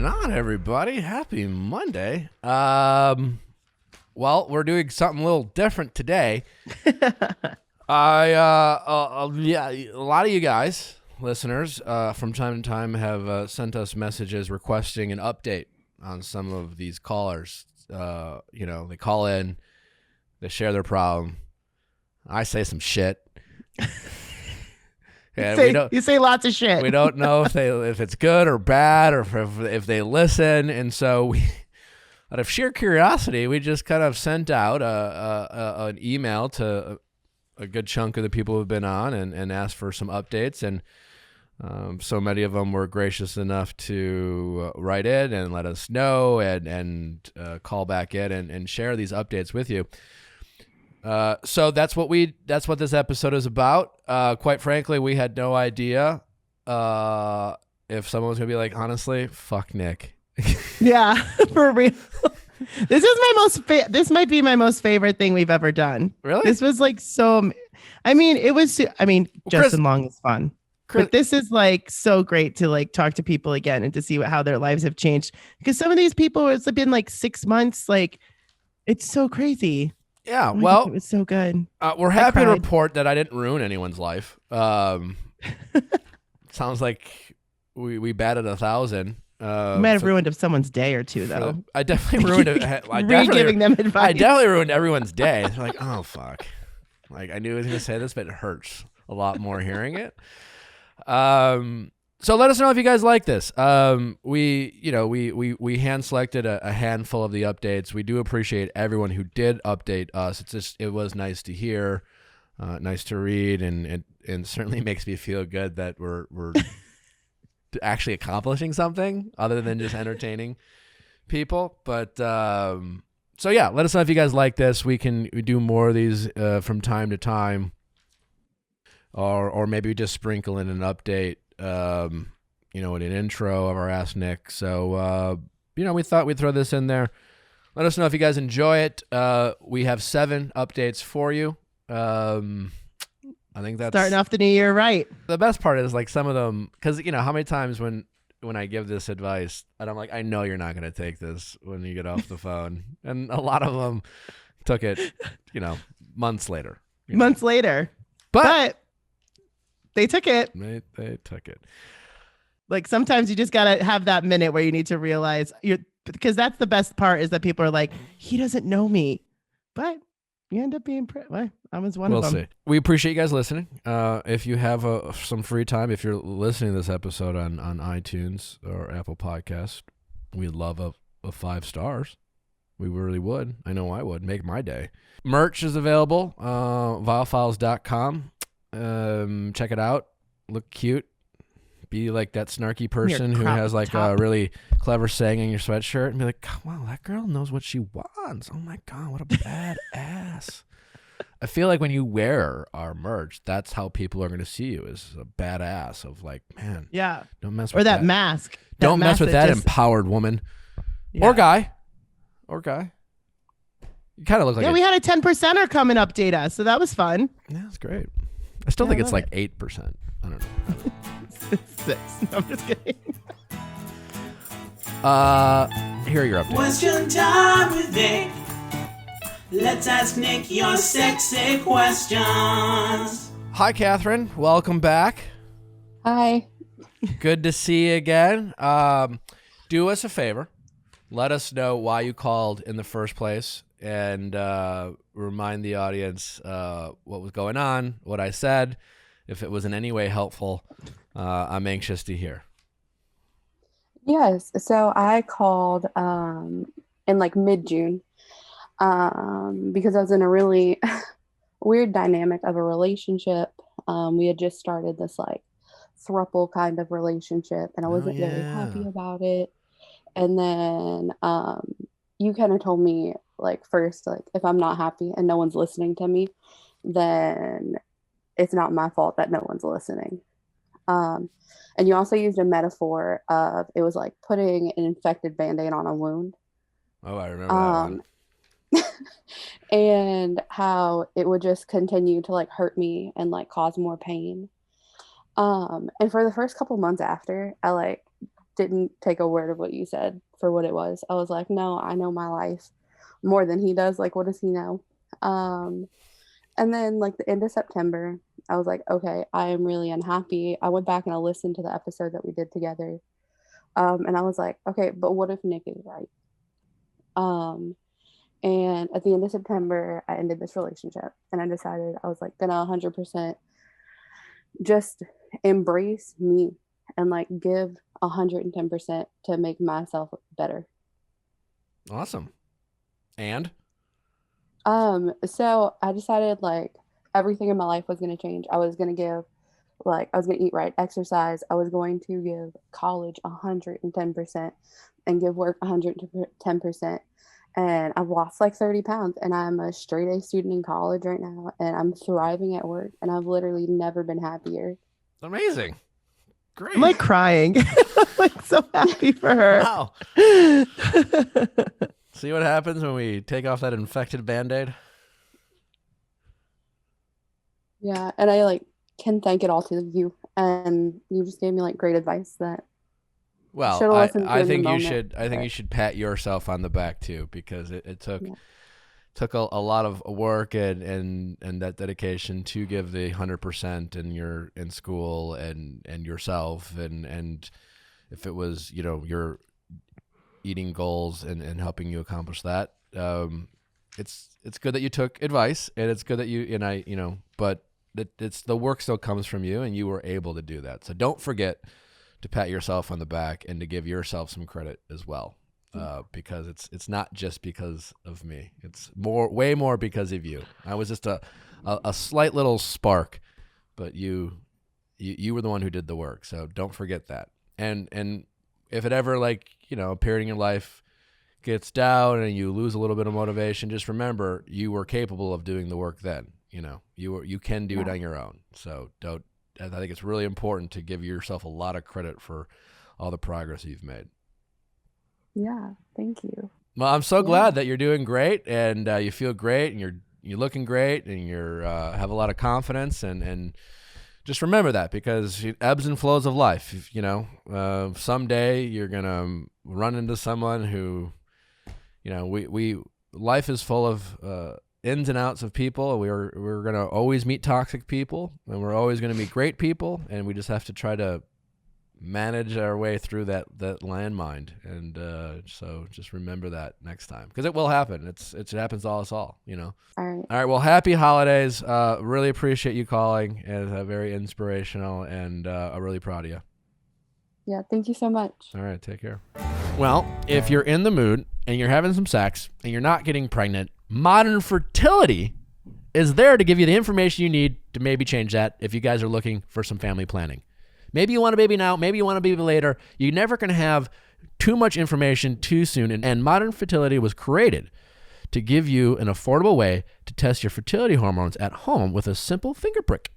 going on, everybody? Happy Monday. Well, we're doing something a little different today. Yeah, a lot of you guys, listeners, from time to time have sent us messages requesting an update on some of these callers. They call in, they share their problem. I say some shit. You say lots of shit. We don't know if it's good or bad, or if they listen, and so out of sheer curiosity, we just kind of sent out an email to a good chunk of the people who've been on and asked for some updates, and so many of them were gracious enough to write in and let us know and call back in and share these updates with you. So that's what this episode is about. Quite frankly, we had no idea if someone was gonna be like, honestly, fuck Nick. Yeah, for real. This might be my most favorite thing we've ever done. Really? This was like so. Justin Long is fun. But this is like so great to like talk to people again and to see how their lives have changed, because some of these people, it's been like 6 months. Like, it's so crazy. Yeah, well, it was so good. We're happy to report that I didn't ruin anyone's life. Sounds like we batted 1,000. You might have ruined someone's day or two, though. I definitely ruined it. Giving them advice. I definitely ruined everyone's day. They're like, oh fuck! Like, I knew I was gonna say this, but it hurts a lot more hearing it. So let us know if you guys like this. We hand selected a handful of the updates. We do appreciate everyone who did update us. It was nice to hear, nice to read, and certainly makes me feel good that we're actually accomplishing something other than just entertaining people. But so yeah, let us know if you guys like this. We do more of these from time to time, or maybe we just sprinkle in an update. In an intro of our Ask Nick. So, we thought we'd throw this in there. Let us know if you guys enjoy it. We have 7 updates for you. I think that's starting off the new year right. The best part is like some of them, because how many times when I give this advice and I'm like, I know you're not going to take this when you get off the phone, and a lot of them took it, months later. Months later, but they took it. They took it. Like, sometimes you just got to have that minute where you need to realize because that's the best part, is that people are like, he doesn't know me, but you end up being I was one of them. We'll see. We appreciate you guys listening. If you have some free time, if you're listening to this episode on iTunes or Apple Podcasts, we'd love a 5 stars. We really would. I know I would. Make my day. Merch is available. Viallfiles.com. Check it out. Look cute. Be like that snarky person who has like a really clever saying in your sweatshirt, and be like, wow, that girl knows what she wants. Oh my God, what a badass. I feel like when you wear our merch, that's how people are going to see you, as a badass of like, man. Yeah. Don't mess with that mask. Don't mess with that empowered woman. Yeah. Or guy. You kind of look like we had a 10%er come and update us, so that was fun. Yeah, that's great. I still think it's like 8%. I don't know. 6. No, I'm just kidding. Here are your updates. Question time with Nick. Let's ask Nick your sexy questions. Hi, Catherine. Welcome back. Hi. Good to see you again. Do us a favor. Let us know why you called in the first place, and remind the audience what was going on, what I said. If it was in any way helpful, I'm anxious to hear. Yes. So I called in like mid-June because I was in a really weird dynamic of a relationship. We had just started this like thruple kind of relationship, and I wasn't very happy about it. And then you kind of told me, like, first, like, if I'm not happy and no one's listening to me, then it's not my fault that no one's listening. And you also used a metaphor of, it was like putting an infected Band-Aid on a wound. Oh, I remember that one. And how it would just continue to like hurt me and like cause more pain. And for the first couple months after, I like didn't take a word of what you said for what it was. I was like, no, I know my life more than he does. Like, what does he know? And then like the end of September, I was like, okay, I am really unhappy. I went back and I listened to the episode that we did together. And I was like, okay, but what if Nick is right? And at the end of September, I ended this relationship, and I decided I was like gonna 100% just embrace me and like give 110% to make myself better. Awesome. And so I decided like everything in my life was going to change. I was going to eat right, exercise. I was going to give college 110% and give work 110%. And I've lost like 30 pounds, and I'm a straight A student in college right now, and I'm thriving at work, and I've literally never been happier. amazing. Great. I'm like crying. I'm like so happy for her. Wow. See what happens when we take off that infected Band-Aid? Yeah, and I like can thank it all to you, and you just gave me like great advice that Well, should've listened to I in the think you moment, should. I think but- you should pat yourself on the back too, because it took Yeah. took a lot of work and that dedication to give the 100% in your in school and yourself and if it was your eating goals and helping you accomplish that, it's good that you took advice, and it's good that but it's the work still comes from you, and you were able to do that. So don't forget to pat yourself on the back and to give yourself some credit as well, because it's not just because of me. It's way more because of you. I was just a slight little spark, but you were the one who did the work. So don't forget that. And if it ever a period in your life gets down and you lose a little bit of motivation, just remember you were capable of doing the work then. You can do it on your own. So I think it's really important to give yourself a lot of credit for all the progress you've made. Yeah, thank you. Well, I'm so glad that you're doing great, and you feel great, and you're looking great, and you're have a lot of confidence, and just remember that, because ebbs and flows of life. Someday you're gonna run into someone who, life is full of ins and outs of people. We're gonna always meet toxic people, and we're always gonna meet great people, and we just have to try to manage our way through that landmine. And so just remember that next time, because it will happen. It happens to us all. All right. All right. Well, happy holidays. Really appreciate you calling, and very inspirational, and I'm really proud of you. Yeah, thank you so much. All right. Take care. Well, if you're in the mood and you're having some sex and you're not getting pregnant, Modern Fertility is there to give you the information you need to maybe change that if you guys are looking for some family planning. Maybe you want a baby now, maybe you want a baby later. You're never going to have too much information too soon. And Modern Fertility was created to give you an affordable way to test your fertility hormones at home with a simple finger prick.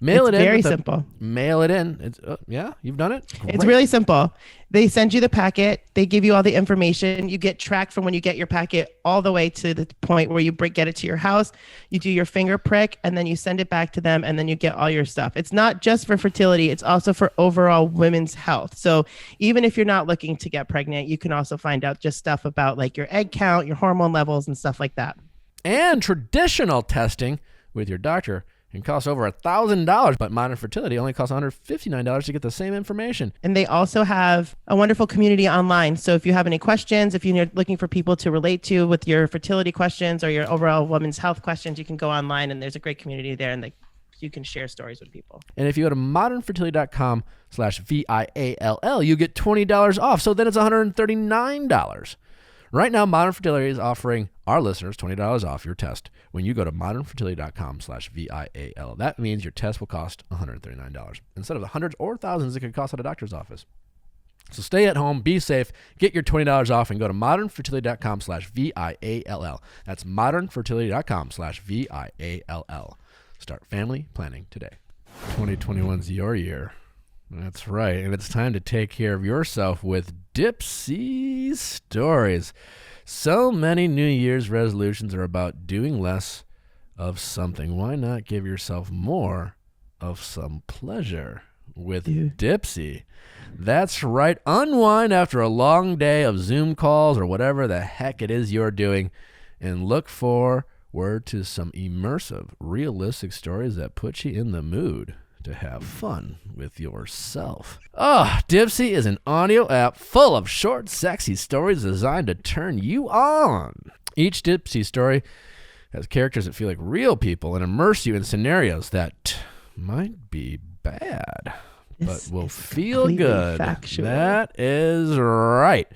It's very simple. Mail it in. It's, yeah, you've done it? It's Great. really simple. They send you the packet. They give you all the information. You get tracked from when you get your packet all the way to the point where you get it to your house. You do your finger prick, and then you send it back to them, and then you get all your stuff. It's not just for fertility. It's also for overall women's health. So even if you're not looking to get pregnant, you can also find out just stuff about like your egg count, your hormone levels, and stuff like that. And traditional testing with your doctor can cost over $1,000, but Modern Fertility only costs $159 to get the same information. And they also have a wonderful community online. So if you have any questions, if you're looking for people to relate to with your fertility questions or your overall women's health questions, you can go online, and there's a great community there, and you can share stories with people. And if you go to modernfertility.com/VIALL, you get $20 off. So then it's $139. Right now, Modern Fertility is offering our listeners $20 off your test when you go to modernfertility.com/VIAL. That means your test will cost $139 instead of the hundreds or thousands it could cost at a doctor's office. So stay at home, be safe, get your $20 off, and go to modernfertility.com/VIALL. That's modernfertility.com/VIALL. Start family planning today. 2021's your year. That's right. And it's time to take care of yourself with Dipsy Stories. So many New Year's resolutions are about doing less of something. Why not give yourself more of some pleasure with Dude. Dipsy. That's right. Unwind after a long day of Zoom calls or whatever the heck it is you're doing, and look forward to some immersive, realistic stories that put you in the mood to have fun with yourself. Dipsy is an audio app full of short, sexy stories designed to turn you on. Each Dipsy story has characters that feel like real people and immerse you in scenarios that might be bad, but will feel good. Factual. That is right.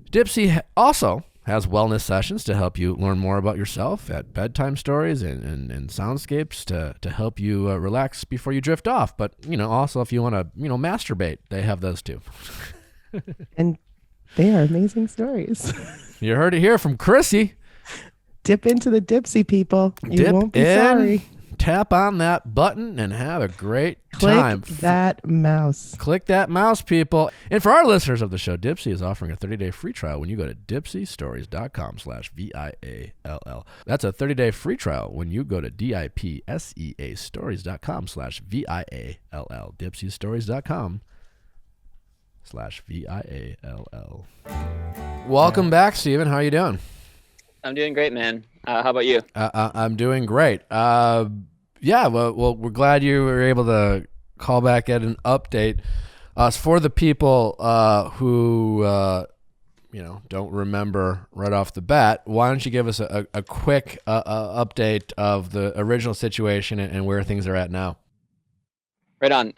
Dipsy also has wellness sessions to help you learn more about yourself, at bedtime stories and soundscapes to help you relax before you drift off. But, also if you want to, masturbate, they have those too. And they are amazing stories. You heard it here from Chrissy. Dip into the Dipsy, people. You Dip won't be in, sorry. Tap on that button and have a great Click time. that mouse. Click that mouse, people. And for our listeners of the show, Dipsy is offering a 30-day free trial when you go to dipsystories.com/VIALL. That's a 30-day free trial when you go to dipseastories.com/VIALL. dipseastories.com/VIALL. Welcome back, Steven. How are you doing? I'm doing great, man. How about you? I'm doing great. Well, we're glad you were able to call back at an update. For the people who don't remember right off the bat, why don't you give us a quick update of the original situation and where things are at now? Right on.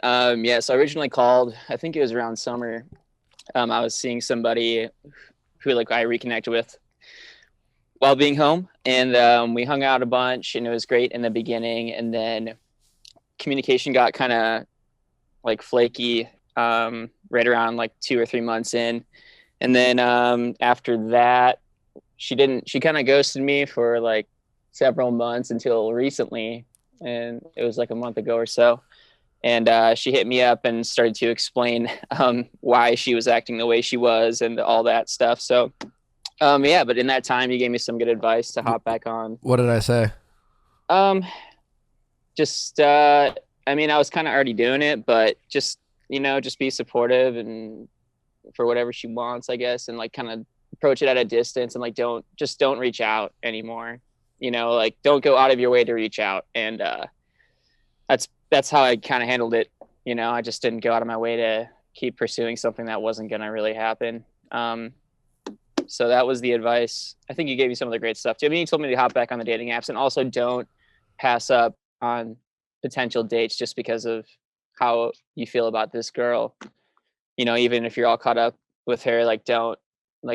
So I originally called, I think it was around summer. I was seeing somebody who I reconnected with while being home, and we hung out a bunch, and it was great in the beginning, and then communication got kind of flaky right around 2 or 3 months in, and then after that she kind of ghosted me for several months until recently, and it was a month ago or so, and she hit me up and started to explain why she was acting the way she was and all that stuff. So but in that time, you gave me some good advice to hop back on. What did I say? I was kind of already doing it, but just be supportive and for whatever she wants, I guess, and kind of approach it at a distance, and don't reach out anymore. Don't go out of your way to reach out. And that's how I kind of handled it. I just didn't go out of my way to keep pursuing something that wasn't going to really happen. So that was the advice. I think you gave me some of the great stuff too. You told me to hop back on the dating apps, and also don't pass up on potential dates just because of how you feel about this girl. Even if you're all caught up with her, don't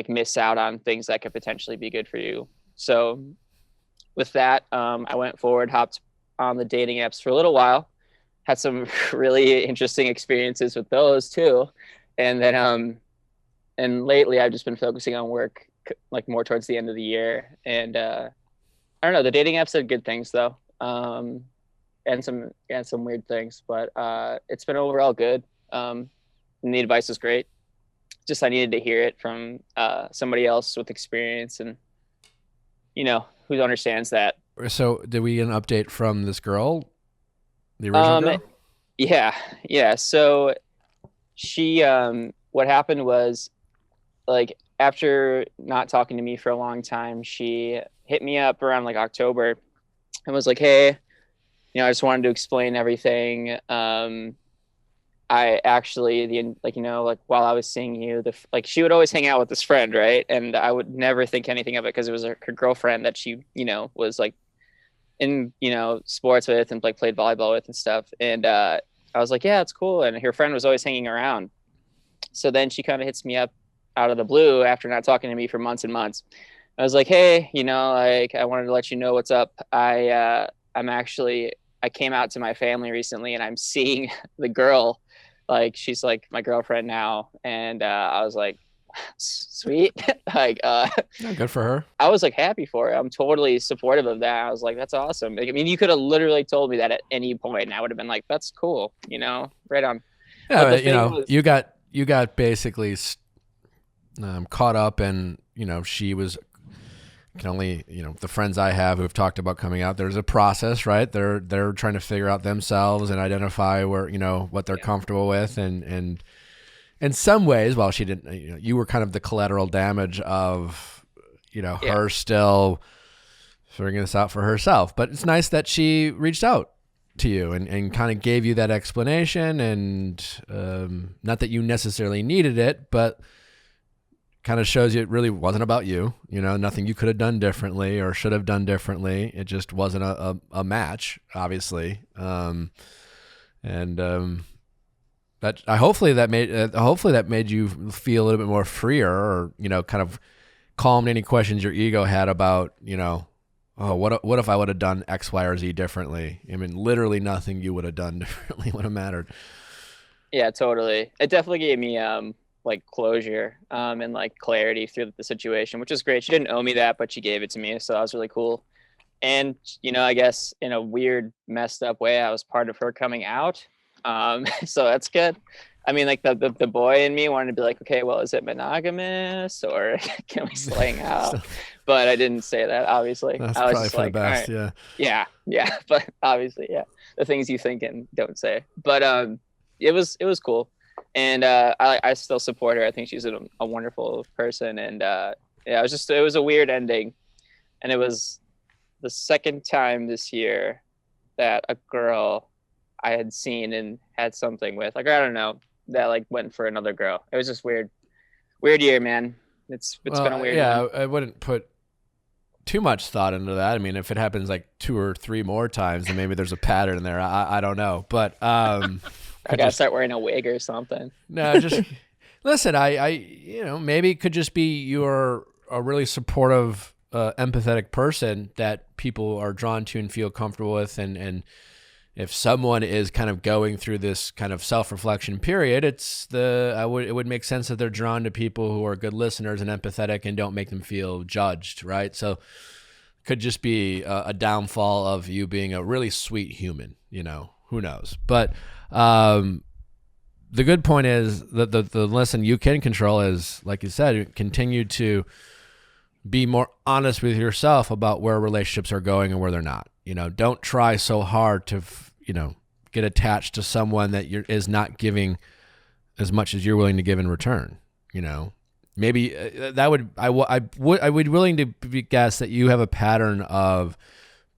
miss out on things that could potentially be good for you. So with that, I went forward, hopped on the dating apps for a little while, had some really interesting experiences with those too. And then, and lately I've just been focusing on work more towards the end of the year. And I don't know, the dating apps said good things though. And some weird things, but it's been overall good. And the advice was great. Just I needed to hear it from somebody else with experience and who understands that. So did we get an update from this girl? The original girl? Yeah. So she what happened was, after not talking to me for a long time, she hit me up around October and was like, hey, I just wanted to explain everything. I actually, while I was seeing you, she would always hang out with this friend, right? And I would never think anything of it because it was her girlfriend that she, was in, sports with and played volleyball with and stuff. And I was like, yeah, it's cool. And her friend was always hanging around. So then she kind of hits me up out of the blue after not talking to me for months and months. I was like, hey, I wanted to let you know what's up. I came out to my family recently, and I'm seeing the girl, she's my girlfriend now. And I was like, sweet. Good for her. I was happy for her. I'm totally supportive of that. I was like, that's awesome. You could have literally told me that at any point, and I would have been like, that's cool. Right on. Yeah, you got basically caught up, and she was can only, the friends I have who've talked about coming out, there's a process, right? They're trying to figure out themselves and identify where, what they're comfortable with. And in some ways, while she didn't, you were kind of the collateral damage of, her still figuring this out for herself. But it's nice that she reached out to you and kind of gave you that explanation, and not that you necessarily needed it, but kind of shows you it really wasn't about you. Nothing you could have done differently or should have done differently. It just wasn't a match, obviously. That hopefully that made you feel a little bit more freer, or kind of calmed any questions your ego had about oh, what if I would have done X, Y, or Z differently? I mean, literally nothing you would have done differently would have mattered. Yeah, totally. It definitely gave me like closure and like clarity through the situation, which is great. She didn't owe me that, but she gave it to me, so that was really cool. And I guess in a weird, messed up way, I was part of her coming out. So that's good. I mean, like the boy in me wanted to be like, okay, well, is it monogamous or can we slang out? But I didn't say that, obviously. That's I was probably just for like, the best, all right. Yeah. But obviously, yeah, the things you think and don't say. But it was cool, and I still support her. I think she's a wonderful person, and it was a weird ending, and it was the second time this year that a girl I had seen and had something with, like, I don't know, that like went for another girl. It was just weird year, man. It's been a weird one. I wouldn't put too much thought into that. I mean, if it happens like 2 or 3 more times, then maybe there's a pattern there. I don't know, but I gotta start wearing a wig or something. No, just listen. Maybe it could just be you're a really supportive, empathetic person that people are drawn to and feel comfortable with, and if someone is kind of going through this kind of self-reflection period, it would make sense that they're drawn to people who are good listeners and empathetic and don't make them feel judged, right? So could just be a downfall of you being a really sweet human, who knows? But the good point is that the lesson you can control is, like you said, continue to be more honest with yourself about where relationships are going and where they're not. Don't try so hard to, get attached to someone that is not giving as much as you're willing to give in return. Maybe that would, I would be willing to guess that you have a pattern of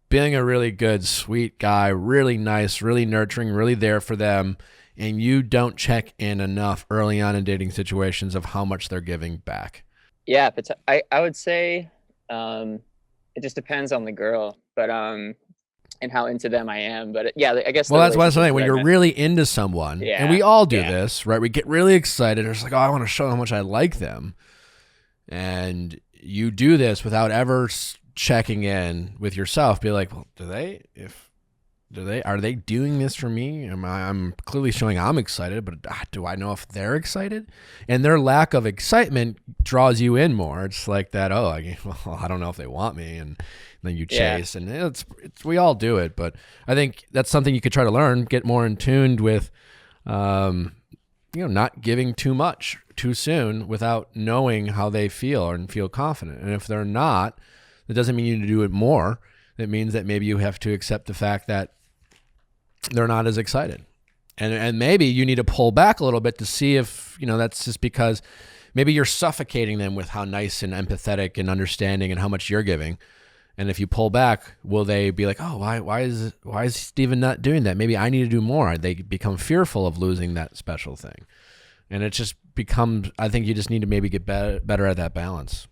being a really good, sweet guy, really nice, really nurturing, really there for them, and you don't check in enough early on in dating situations of how much they're giving back. Yeah, but I would say it just depends on the girl, but and how into them I am. But yeah, I guess. Well, that's what I'm saying. When you're really into someone, and we all do this, right? We get really excited. It's like, oh, I want to show how much I like them, and you do this without ever checking in with yourself. Be like, well, are they doing this for me? I'm clearly showing I'm excited, but do I know if they're excited? And their lack of excitement draws you in more. It's like that. Oh, I don't know if they want me, and then you chase, and it's we all do it. But I think that's something you could try to learn, get more in tune with, not giving too much too soon without knowing how they feel and feel confident. And if they're not, that doesn't mean you need to do it more. It means that maybe you have to accept the fact that they're not as excited. And maybe you need to pull back a little bit to see if, that's just because maybe you're suffocating them with how nice and empathetic and understanding and how much you're giving. And if you pull back, will they be like, oh, why is Steven not doing that? Maybe I need to do more. They become fearful of losing that special thing. And it just becomes, I think you just need to maybe get better at that balance.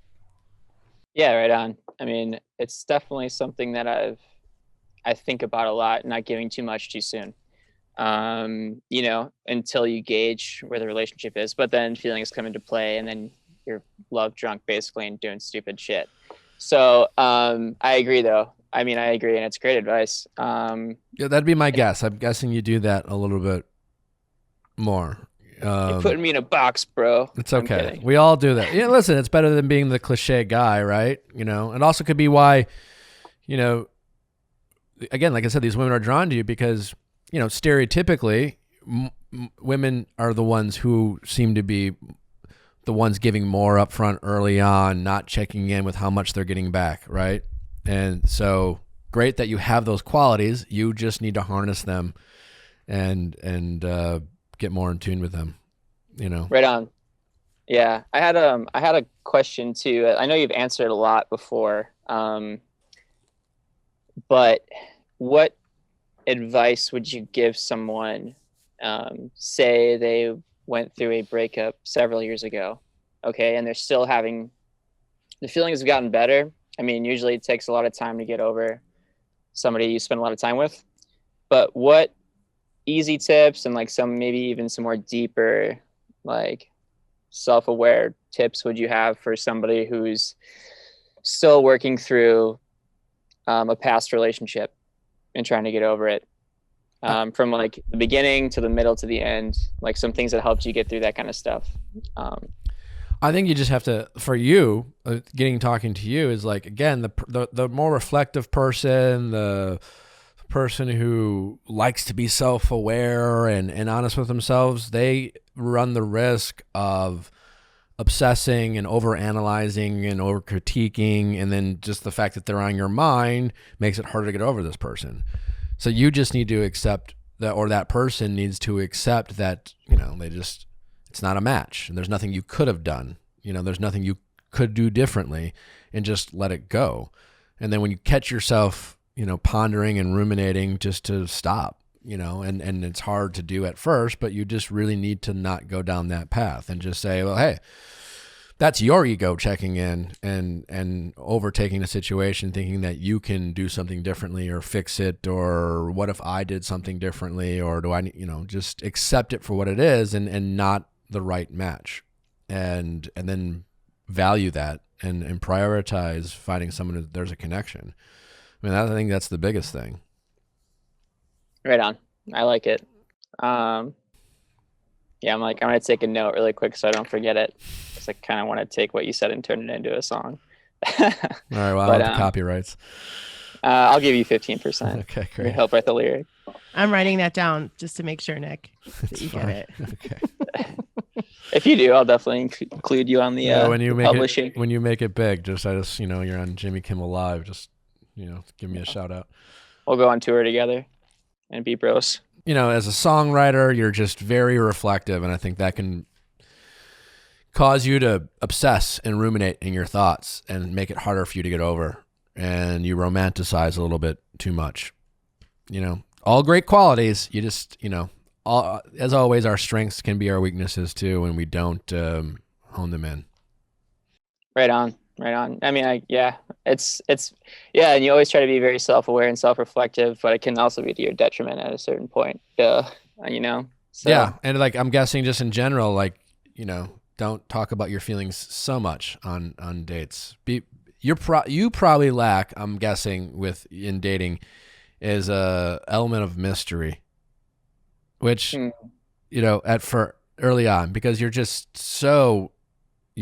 Yeah, right on. I mean, it's definitely something that I think about a lot, not giving too much too soon, until you gauge where the relationship is, but then feelings come into play and then you're love drunk basically and doing stupid shit. So I agree though. I mean, I agree, and it's great advice. Yeah, that'd be my guess. I'm guessing you do that a little bit more. You're putting me in a box, bro. It's okay. We all do that. Yeah, listen, it's better than being the cliche guy, right? It also could be why, again, like I said, these women are drawn to you because, stereotypically, women are the ones who seem to be the ones giving more upfront early on, not checking in with how much they're getting back, right? And so great that you have those qualities. You just need to harness them and get more in tune with them, you know. Right on. Yeah, I had a question too. I know you've answered a lot before, but what advice would you give someone, say they went through a breakup several years ago, okay, and they're still having, the feelings have gotten better. I mean, usually it takes a lot of time to get over somebody you spend a lot of time with, but what easy tips and like some, maybe even some more deeper, like self-aware tips would you have for somebody who's still working through a past relationship and trying to get over it, from like the beginning to the middle to the end, like some things that helped you get through that kind of stuff? I think you just have to, for you, talking to you is like, again, the more reflective person, the person who likes to be self-aware and honest with themselves, they run the risk of obsessing and over-analyzing and over-critiquing, and then just the fact that they're on your mind makes it harder to get over this person. So you just need to accept that, or that person needs to accept that, you know, it's not a match, and there's nothing you could have done. You know, there's nothing you could do differently, and just let it go. And then when you catch yourself, you know, pondering and ruminating, just to stop, you know, and it's hard to do at first, but you just really need to not go down that path and just say, well, hey, that's your ego checking in and overtaking the situation, thinking that you can do something differently or fix it, or what if I did something differently, or do I, you know, just accept it for what it is and not the right match, and then value that and prioritize finding someone that there's a connection. I mean, I think that's the biggest thing. Right on. I like it. Yeah, I'm going to take a note really quick so I don't forget it, because I kind of want to take what you said and turn it into a song. All right, well, I want the copyrights. I'll give you 15%. Okay, great. Help write the lyric. I'm writing that down just to make sure, Nick, that you get it. Okay. If you do, I'll definitely include you on the publishing. When you make it big, just you know, you're on Jimmy Kimmel Live, just, you know, give me a shout out. We'll go on tour together and be bros. You know, as a songwriter, you're just very reflective, and I think that can cause you to obsess and ruminate in your thoughts and make it harder for you to get over, and you romanticize a little bit too much. You know, all great qualities. You just, you know, as always, our strengths can be our weaknesses too, when we don't hone them in. Right on. I mean, it's and you always try to be very self-aware and self-reflective, but it can also be to your detriment at a certain point. You know. So. Yeah, and like I'm guessing, just in general, like, you know, don't talk about your feelings so much on dates. You probably lack, I'm guessing, in dating, is a element of mystery, which you know, for early on, because you're just you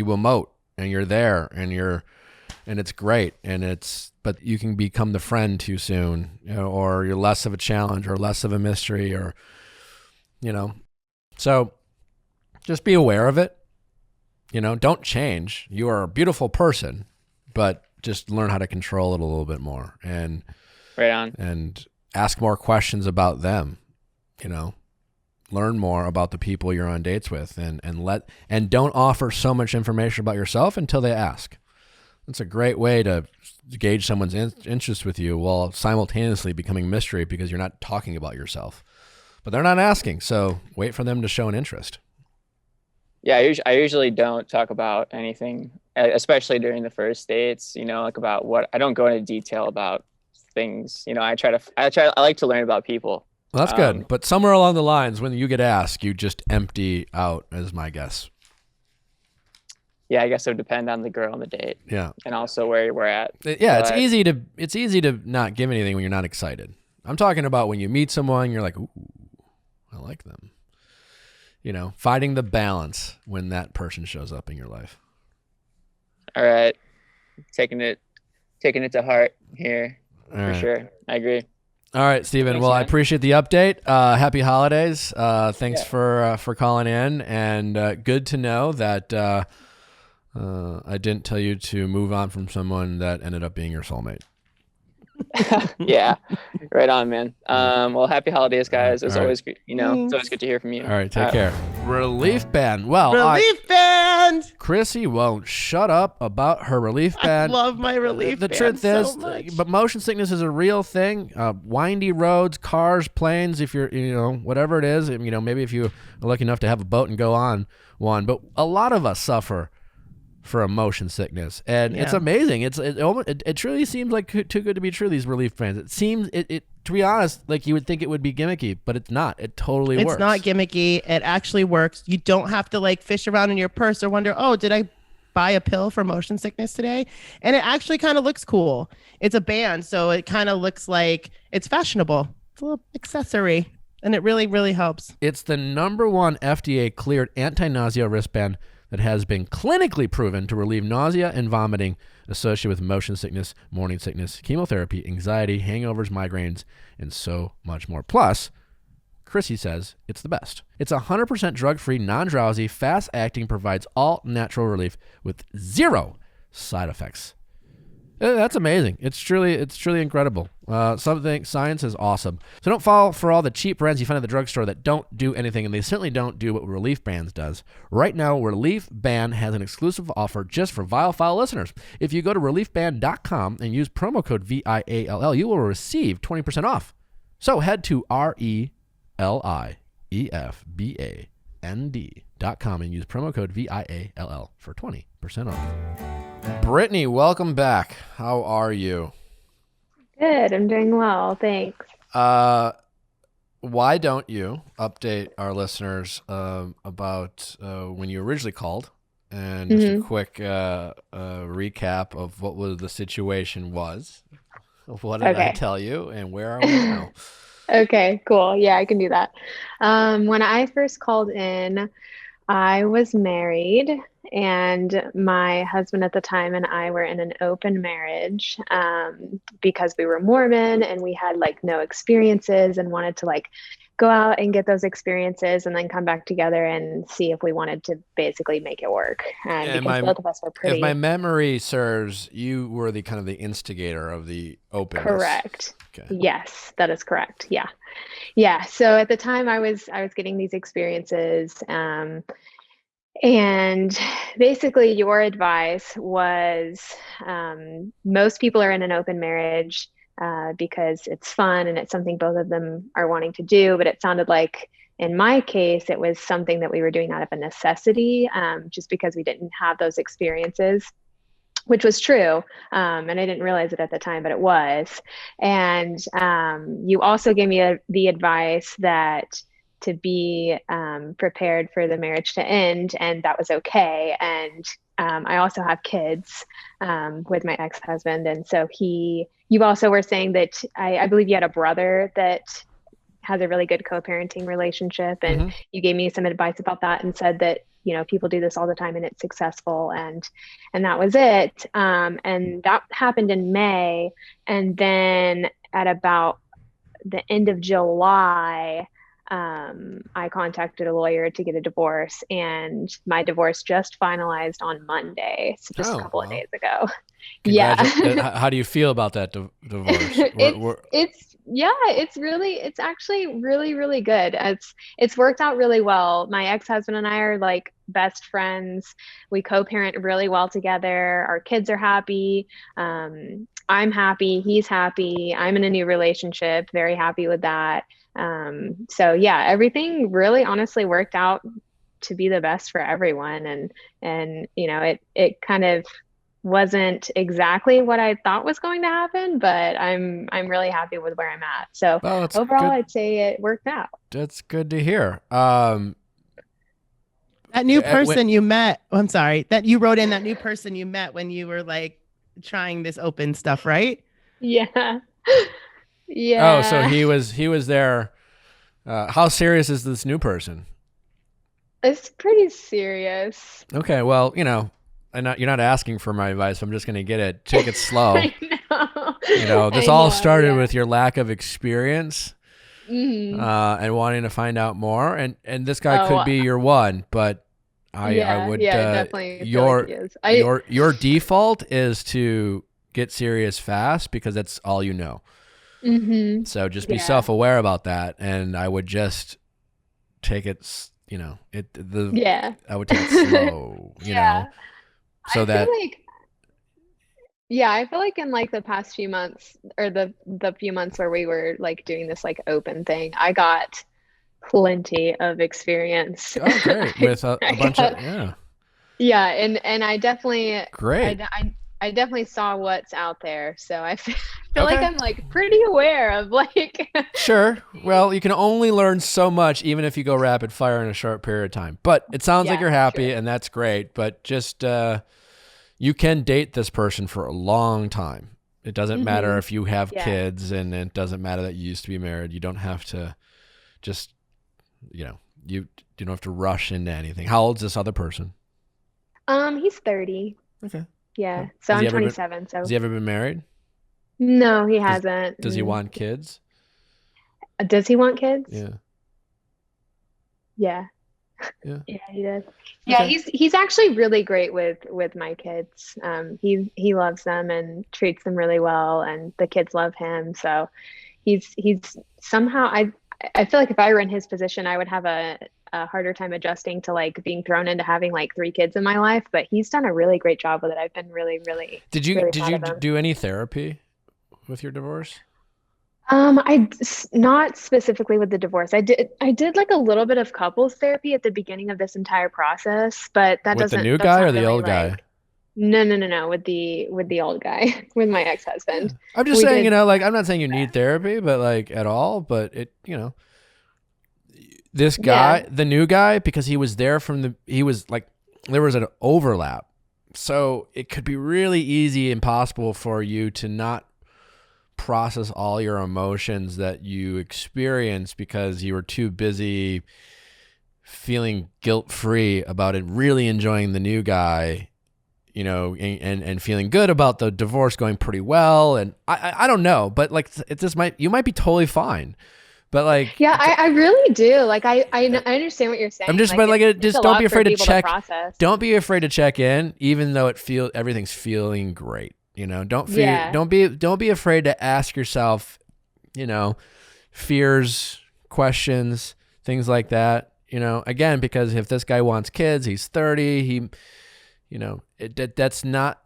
emote and you're there and it's great, but you can become the friend too soon, you know, or you're less of a challenge or less of a mystery, or, you know, so just be aware of it. You know, don't change. You are a beautiful person, but just learn how to control it a little bit more, and right on, and ask more questions about them. You know, learn more about the people you're on dates with, and don't offer so much information about yourself until they ask. That's a great way to gauge someone's interest with you, while simultaneously becoming mystery, because you're not talking about yourself, but they're not asking. So wait for them to show an interest. Yeah, I usually don't talk about anything, especially during the first dates, you know, like about I don't go into detail about things. You know, I like to learn about people. Well, that's good. But somewhere along the lines, when you get asked, you just empty out, is my guess. Yeah, I guess it would depend on the girl on the date. Yeah. And also where we're at. Yeah, it's easy to not give anything when you're not excited. I'm talking about when you meet someone, you're like, ooh, I like them. You know, finding the balance when that person shows up in your life. All right. Taking it to heart here. All for right. sure. I agree. All right, Steven. Thanks, Well, I man. appreciate the update. Happy holidays. Thanks for calling in, and good to know that I didn't tell you to move on from someone that ended up being your soulmate. Yeah, right on, man. Well, happy holidays, guys. It's All right. always good, it's always good to hear from you. All right, take care. Relief band. Well, Relief band. Chrissy won't shut up about her relief band. I love my relief The band truth so is, much. but motion sickness is a real thing. Windy roads, cars, planes. If you're, whatever it is, maybe if you are lucky enough to have a boat and go on one. But a lot of us suffer from motion sickness, and it's amazing. It truly seems like too good to be true. These relief bands. It seems to be honest, like you would think it would be gimmicky, but it's not. It totally works. It's not gimmicky. It actually works. You don't have to like fish around in your purse or wonder, oh, did I buy a pill for motion sickness today? And it actually kind of looks cool. It's a band, so it kind of looks like it's fashionable. It's a little accessory, and it really, really helps. It's the #1 FDA cleared anti-nausea wristband that has been clinically proven to relieve nausea and vomiting associated with motion sickness, morning sickness, chemotherapy, anxiety, hangovers, migraines, and so much more. Plus, Chrissy says it's the best. It's 100% drug-free, non-drowsy, fast-acting, provides all natural relief with 0 side effects. That's amazing. It's truly incredible. Science is awesome. So don't fall for all the cheap brands you find at the drugstore that don't do anything, and they certainly don't do what Relief Bands does. Right now, Relief Band has an exclusive offer just for Viall File listeners. If you go to reliefband.com and use promo code VIALL, you will receive 20% off. So head to RELIEFBAND.com and use promo code VIALL for 20% off. Brittany, welcome back. How are you? Good. I'm doing well. Thanks. Why don't you update our listeners about when you originally called, and just a quick recap of what the situation was. What did I tell you, and where are we now? Okay, cool. Yeah, I can do that. When I first called in, I was married, and my husband at the time and I were in an open marriage because we were Mormon and we had like no experiences and wanted to like go out and get those experiences and then come back together and see if we wanted to basically make it work. And because both of us were pretty. If my memory serves, you were the kind of the instigator of the openness. Correct. Okay. Yes, that is correct. Yeah. Yeah. So at the time I was getting these experiences, and basically your advice was, most people are in an open marriage because it's fun and it's something both of them are wanting to do. But it sounded like in my case, it was something that we were doing out of a necessity, just because we didn't have those experiences, which was true. And I didn't realize it at the time, but it was. And you also gave me the advice that to be prepared for the marriage to end, and that was okay. And I also have kids with my ex-husband. And so you also were saying that I believe you had a brother that has a really good co-parenting relationship. And you gave me some advice about that and said that, people do this all the time and it's successful. And that was it. And that happened in May. And then at about the end of July, I contacted a lawyer to get a divorce, and my divorce just finalized on Monday. So just a couple of days ago. Yeah. How do you feel about that divorce? It's actually really, really good. It's worked out really well. My ex-husband and I are like best friends. We co-parent really well together. Our kids are happy. I'm happy. He's happy. I'm in a new relationship. Very happy with that. So yeah, everything really honestly worked out to be the best for everyone. And it kind of wasn't exactly what I thought was going to happen, but I'm really happy with where I'm at. So overall, I'd say it worked out. That's good to hear. That new person you met, I'm sorry, that you wrote in that new person you met when you were like trying this open stuff, right? Yeah. Yeah. Oh, so he was there. How serious is this new person? It's pretty serious. Okay, well, you're not asking for my advice. I'm just going to get it. Take it slow. I know. You know, this I all know, started yeah. with your lack of experience Mhm. and wanting to find out more. And this guy could Oh, be your one, but I yeah, would, yeah, definitely feel like he is. your default is to get serious fast because that's all you know. Mhm. So just be Yeah. self-aware about that. And I would just take it, Yeah. I would take it slow, Yeah. so I feel that, like Yeah, I feel like in like the past few months or the few months where we were like doing this like open thing, I got plenty of experience. oh, great. With a I bunch got, of, yeah, yeah, and I definitely great. I definitely saw what's out there. So feel like Okay. I'm like pretty aware of like Sure. Well, you can only learn so much, even if you go rapid fire in a short period of time. But it sounds like Yeah, you're happy, sure. and that's great. But just you can date this person for a long time. It doesn't matter if you have Yeah. kids, and it doesn't matter that you used to be married. You don't have to just, you don't have to rush into anything. How old's this other person? He's 30. Okay. Yeah. So Has he I'm ever been- 27, so Has he ever been married? no, he hasn't. Does he want kids? Does he want kids? Yeah. Yeah. Yeah. Yeah, he does. Yeah, Okay. he's actually really great with my kids. He loves them and treats them really well, and the kids love him. So he's somehow I feel like if I were in his position, I would have a harder time adjusting to like being thrown into having like 3 kids in my life. But he's done a really great job with it. I've been really, really Did you really proud of him. do any therapy with your divorce? Not specifically with the divorce. I did like a little bit of couples therapy at the beginning of this entire process, but that With the doesn't new that's guy not or the really old guy? like no, with the old guy, with my ex-husband. I'm just We saying, did- like, I'm not saying you need therapy, but like at all, but this guy, Yeah. the new guy, because he was there he was like, there was an overlap. So it could be really easy and possible for you to not process all your emotions that you experience because you were too busy feeling guilt-free about it, really enjoying the new guy, and feeling good about the divorce going pretty well. And I don't know, but like you might be totally fine, but like, Yeah, I really do. Like I understand what you're saying. I'm just, like, but like, it's just a don't lot be for afraid to people check. process. Don't be afraid to check in, even though everything's feeling great. Don't feel, Yeah. don't be afraid to ask yourself, fears, questions, things like that. Again, because if this guy wants kids, he's 30.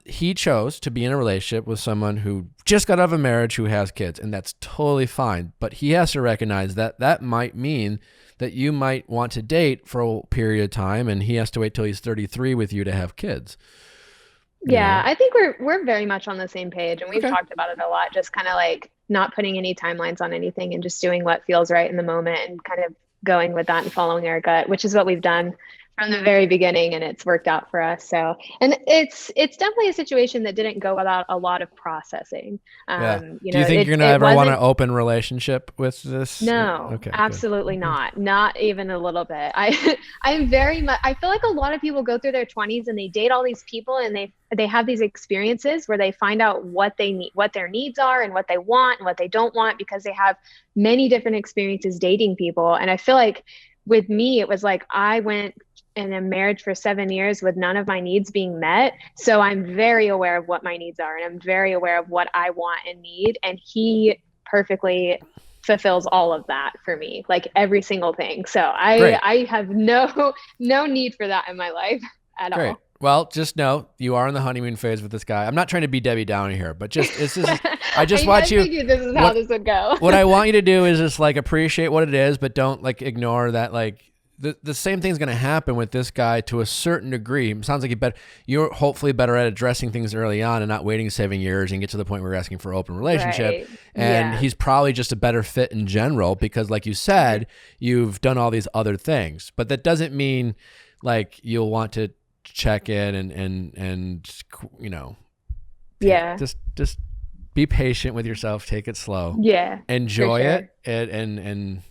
He chose to be in a relationship with someone who just got out of a marriage who has kids, and that's totally fine. But he has to recognize that that might mean that you might want to date for a period of time, and he has to wait till he's 33 with you to have kids. Yeah, I think we're very much on the same page, and we've Okay. talked about it a lot, just kind of like not putting any timelines on anything and just doing what feels right in the moment and kind of going with that and following our gut, which is what we've done from the very beginning, and it's worked out for us. So, and it's definitely a situation that didn't go without a lot of processing. Yeah. You Do you know, think it- you're gonna it ever want wasn't- an open relationship with this? No, Okay. Good. absolutely not even a little bit. I'm very much, I feel like a lot of people go through their 20s and they date all these people, and they have these experiences where they find out what they need, what their needs are, and what they want and what they don't want, because they have many different experiences dating people. And I feel like with me, it was like I went in a marriage for 7 years with none of my needs being met. So I'm very aware of what my needs are, and I'm very aware of what I want and need. And he perfectly fulfills all of that for me, like every single thing. So Great. I have no need for that in my life at Great. all. Well, just know you are in the honeymoon phase with this guy. I'm not trying to be Debbie Downer here, but I just want you. figured this is how this would go. What I want you to do is just like appreciate what it is, but don't like ignore that. Like the same thing's going to happen with this guy to a certain degree. It sounds like you're hopefully better at addressing things early on and not waiting 7 years and get to the point where you're asking for an open relationship. Right. And Yeah. he's probably just a better fit in general because, like you said, you've done all these other things. But that doesn't mean like you'll want to check in and Yeah. just be patient with yourself. Take it slow. Yeah. Enjoy sure. it and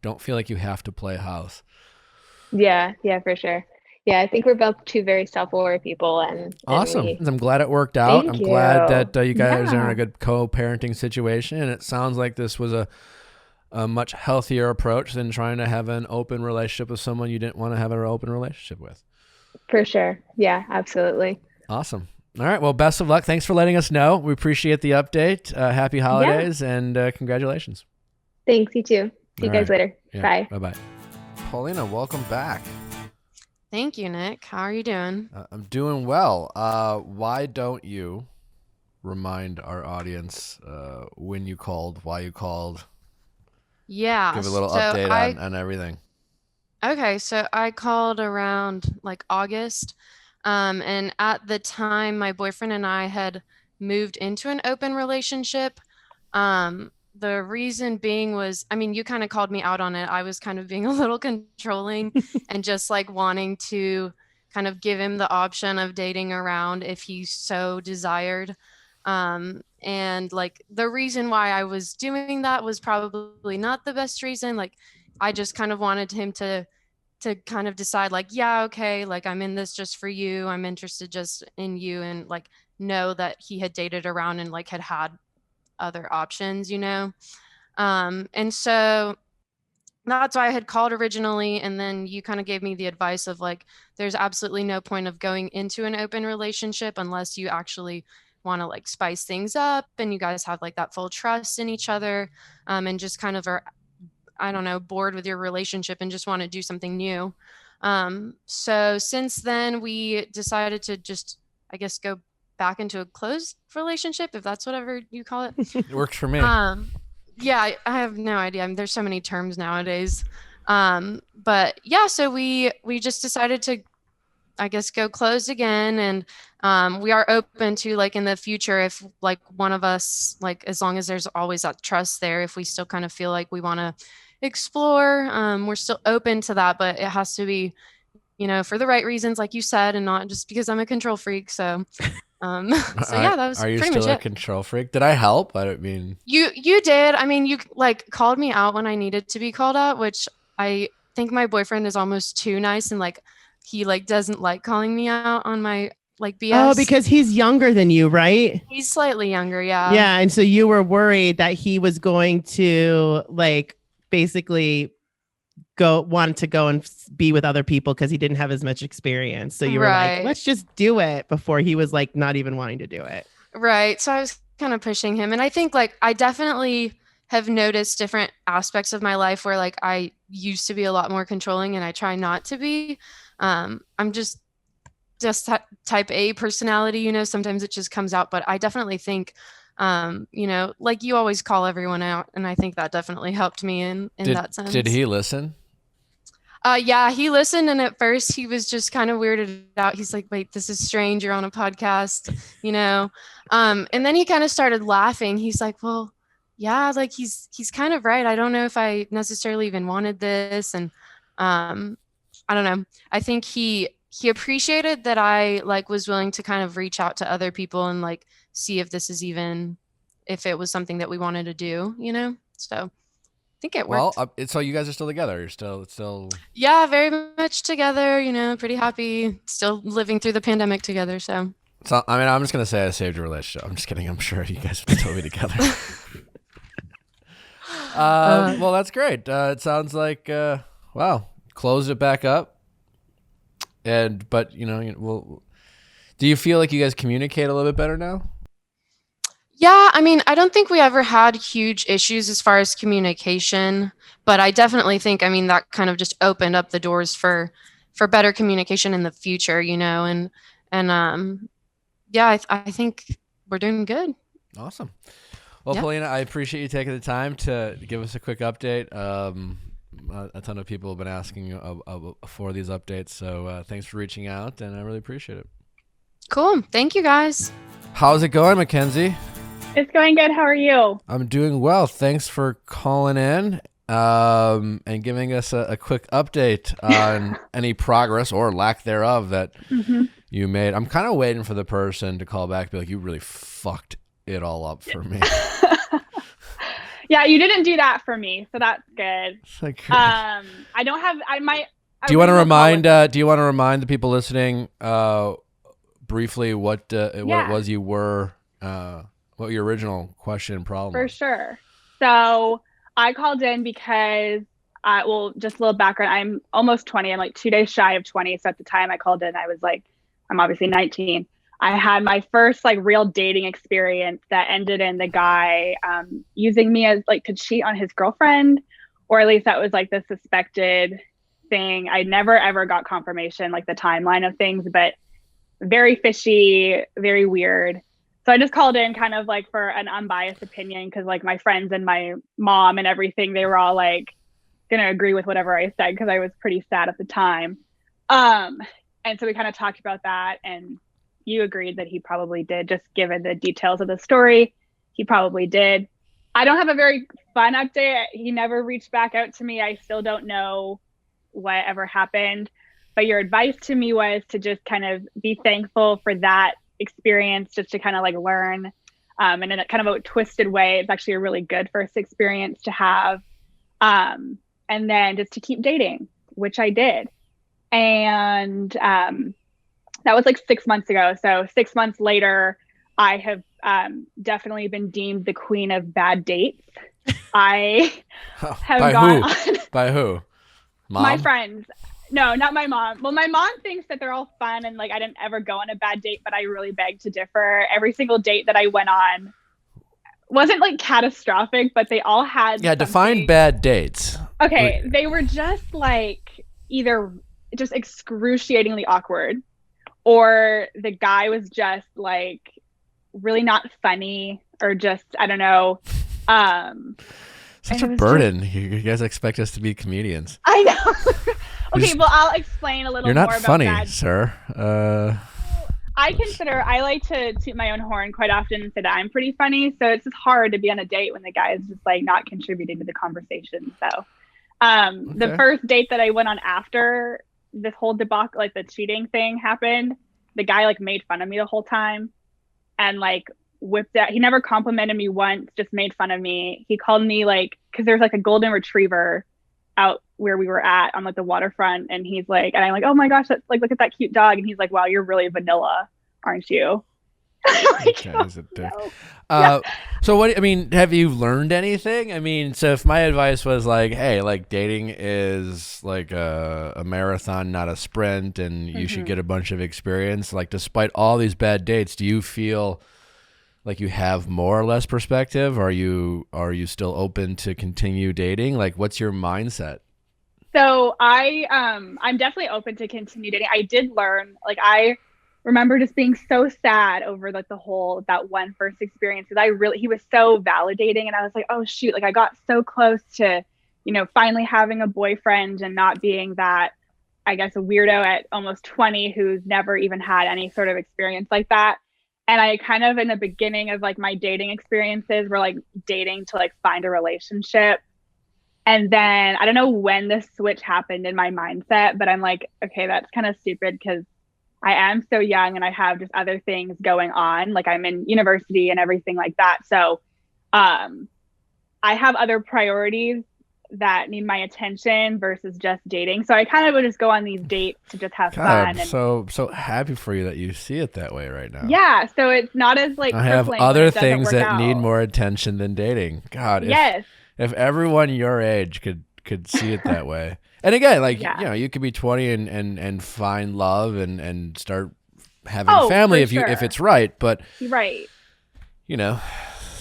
don't feel like you have to play house. Yeah, for sure. Yeah, I think we're both two very self-aware people, and Awesome. we, I'm glad it worked out. Thank I'm glad you. that you guys are in Yeah. a good co-parenting situation, and it sounds like this was a much healthier approach than trying to have an open relationship with someone you didn't want to have an open relationship with. For sure. Yeah, absolutely. Awesome. All right. Well, best of luck. Thanks for letting us know. We appreciate the update. Happy holidays and congratulations. Thanks, you too. See you All guys right. later. Yeah. Bye. Bye-bye. Paulina, welcome back. Thank you, Nick. How are you doing? I'm doing well. Why don't you remind our audience when you called, why you called? Yeah. Give a little so update on everything. Okay, so I called around like August. And at the time, my boyfriend and I had moved into an open relationship. The reason being was, I mean, you kind of called me out on it. I was kind of being a little controlling and just like wanting to kind of give him the option of dating around if he so desired. And like the reason why I was doing that was probably not the best reason. Like I just kind of wanted him to kind of decide like, yeah, okay, like I'm in this just for you. I'm interested just in you, and like know that he had dated around and like had other options, you know? And so that's why I had called originally. And then you kind of gave me the advice of like, there's absolutely no point of going into an open relationship unless you actually want to like spice things up and you guys have like that full trust in each other, and just kind of are, I don't know, bored with your relationship and just want to do something new. So since then we decided to just, I guess, go back into a closed relationship, if that's whatever you call it. It works for me. Yeah, I have no idea. I mean, there's so many terms nowadays. But yeah, so we just decided to, I guess, go closed again. And we are open to like in the future, if like one of us, like as long as there's always that trust there, if we still kind of feel like we want to explore, we're still open to that, but it has to be, you know, for the right reasons, like you said, and not just because I'm a control freak. So yeah, that was Are you pretty still much a it. control freak? Did I help? I don't mean. You did. I mean, you like called me out when I needed to be called out, which I think my boyfriend is almost too nice, and like he like doesn't like calling me out on my like BS. Oh, because he's younger than you, right? He's slightly younger, yeah. Yeah, and so you were worried that he was going to like basically want to go and be with other people because he didn't have as much experience. So you were like, let's just do it, before he was like not even wanting to do it. Right. So I was kind of pushing him. And I think like I definitely have noticed different aspects of my life where like I used to be a lot more controlling and I try not to be. I'm just type A personality, you know, sometimes it just comes out, but I definitely think, you know, like you always call everyone out. And I think that definitely helped me in that sense. Did he listen? Yeah, he listened, and at first he was just kind of weirded out. He's like, wait, this is strange. You're on a podcast, you know? And then he kind of started laughing. He's like, well, yeah, like he's kind of right. I don't know if I necessarily even wanted this. And I don't know. I think he appreciated that I like was willing to kind of reach out to other people and like see if this is even, if it was something that we wanted to do, you know? So I think it worked. Well, so you guys are still together. You're still. Yeah, very much together. You know, pretty happy. Still living through the pandemic together. So I mean, I'm just gonna say I saved your relationship. I'm just kidding. I'm sure you guys are totally together. Well, that's great. It sounds like wow, closed it back up. But you know, well, do you feel like you guys communicate a little bit better now? yeah, I mean, I don't think we ever had huge issues as far as communication, but I definitely think, I mean, that kind of just opened up the doors for better communication in the future, you know, and yeah, I think we're doing good. Awesome. Well, Yeah. Paulina, I appreciate you taking the time to give us a quick update. A ton of people have been asking for these updates, so thanks for reaching out, and I really appreciate it. Cool. Thank you, guys. How's it going, Mackenzie? It's going good. How are you? I'm doing well. Thanks for calling in and giving us a quick update on any progress or lack thereof that you made. I'm kind of waiting for the person to call back and be like, you really fucked it all up for me. Yeah, you didn't do that for me, so that's good. Like, I don't have Do you want to remind? Do you want to remind the people listening briefly what it was you were? What your original question and problem For was? sure. So I called in because, just a little background. I'm almost 20. I'm like 2 days shy of 20. So at the time I called in, I was like, I'm obviously 19. I had my first like real dating experience that ended in the guy using me as like to cheat on his girlfriend, or at least that was like the suspected thing. I never ever got confirmation, like the timeline of things, but very fishy, very weird. So I just called in kind of like for an unbiased opinion because like my friends and my mom and everything, they were all like going to agree with whatever I said because I was pretty sad at the time. And so we kind of talked about that, and you agreed that he probably did, just given the details of the story. He probably did. I don't have a very fun update. He never reached back out to me. I still don't know what ever happened. But your advice to me was to just kind of be thankful for that experience, just to kind of like learn. And in a kind of a twisted way, it's actually a really good first experience to have. And then just to keep dating, which I did. And that was like 6 months ago. So 6 months later, I have definitely been deemed the queen of bad dates. I have gone on. By who? Mom? My friends. No, not my mom. Well, my mom thinks that they're all fun and like I didn't ever go on a bad date, but I really beg to differ. Every single date that I went on wasn't like catastrophic, but they all had define bad dates. Okay, they were just like either just excruciatingly awkward, or the guy was just like really not funny, or just I don't know. Such a burden. You guys expect us to be comedians. I know. Okay, well, I'll explain a little more about that. You're not funny, sir. I like to toot my own horn quite often and say that I'm pretty funny. So it's just hard to be on a date when the guy is just like not contributing to the conversation. So the first date that I went on after this whole debacle, like the cheating thing happened, the guy like made fun of me the whole time and like whipped out. He never complimented me once, just made fun of me. He called me like, because there's like a golden retriever out where we were at on like the waterfront, and he's like, and I'm like, oh my gosh, that's like, look at that cute dog, and he's like, wow, you're really vanilla, aren't you? Like, no. So what, I mean, have you learned anything? I mean, so if my advice was like, hey, like dating is like a marathon, not a sprint, and you should get a bunch of experience, like despite all these bad dates, do you feel like you have more or less perspective? Are you still open to continue dating? Like, what's your mindset? So I'm definitely open to continue dating. I did learn, like, I remember just being so sad over like that one first experience, because he was so validating, and I was like, oh shoot, like I got so close to, finally having a boyfriend and not being that, I guess, a weirdo at almost 20 who's never even had any sort of experience like that. And I kind of, in the beginning of like my dating experiences, were like dating to like find a relationship. And then I don't know when this switch happened in my mindset, but I'm like, okay, that's kind of stupid because I am so young and I have just other things going on. Like I'm in university and everything like that. So I have other priorities that need my attention versus just dating. So I kind of would just go on these dates to just have fun. I'm so happy for you that you see it that way right now. Yeah. So it's not as like, I have other things that need more attention than dating. God. Yes. If everyone your age could see it that way. And again, like, you could be 20 and find love and start having a family if it's right. But, right.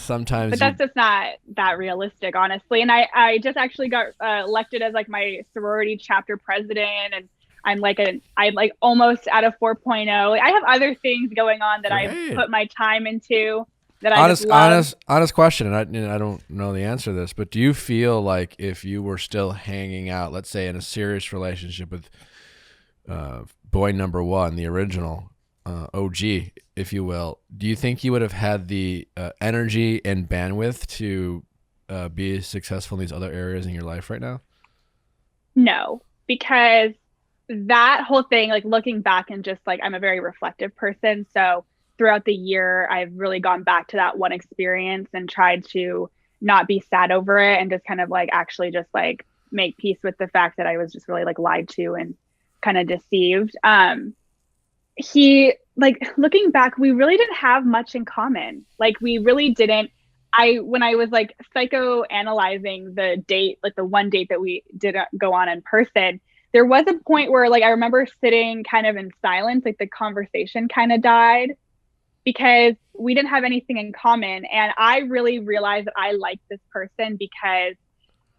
Sometimes. But that's just not that realistic, honestly. And I just actually got elected as like my sorority chapter president, and I'm like almost at a 4.0. Like, I have other things going on that I've put my time into that I just love. Honest question, and I don't know the answer to this, but do you feel like if you were still hanging out, let's say in a serious relationship with boy number one, the original OG, if you will, do you think you would have had the energy and bandwidth to be successful in these other areas in your life right now? No, because that whole thing, like looking back and just like, I'm a very reflective person. So throughout the year, I've really gone back to that one experience and tried to not be sad over it and just kind of like actually just like make peace with the fact that I was just really like lied to and kind of deceived. He, like, looking back, we really didn't have much in common. Like, we really didn't. When I was like psychoanalyzing the date, like the one date that we didn't go on in person, there was a point where like I remember sitting kind of in silence, like the conversation kind of died because we didn't have anything in common. And I really realized that I liked this person because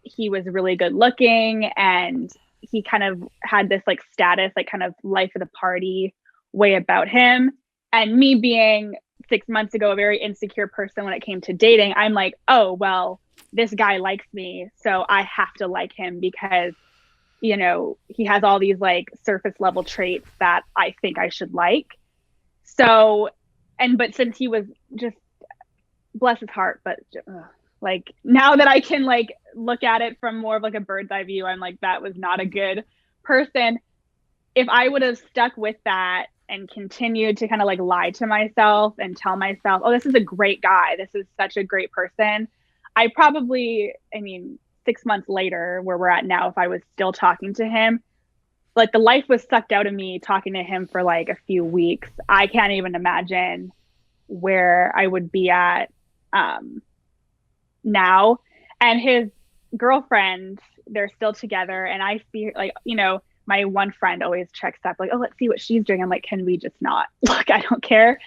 he was really good looking and he kind of had this like status, like kind of life of the party way about him. And me being 6 months ago a very insecure person when it came to dating, I'm like, oh, well, this guy likes me, so I have to like him because, you know, he has all these like surface level traits that I think I should like. So, but since he was just, bless his heart, but like now that I can like look at it from more of like a bird's eye view, I'm like, that was not a good person. If I would have stuck with that and continued to kind of like lie to myself and tell myself, oh, this is a great guy, this is such a great person, I probably, I mean, 6 months later, where we're at now, if I was still talking to him, like the life was sucked out of me talking to him for like a few weeks. I can't even imagine where I would be at now. And his girlfriend, they're still together. And I see, like, you know, my one friend always checks up, like, oh, let's see what she's doing. I'm like, can we just not? Look, I don't care.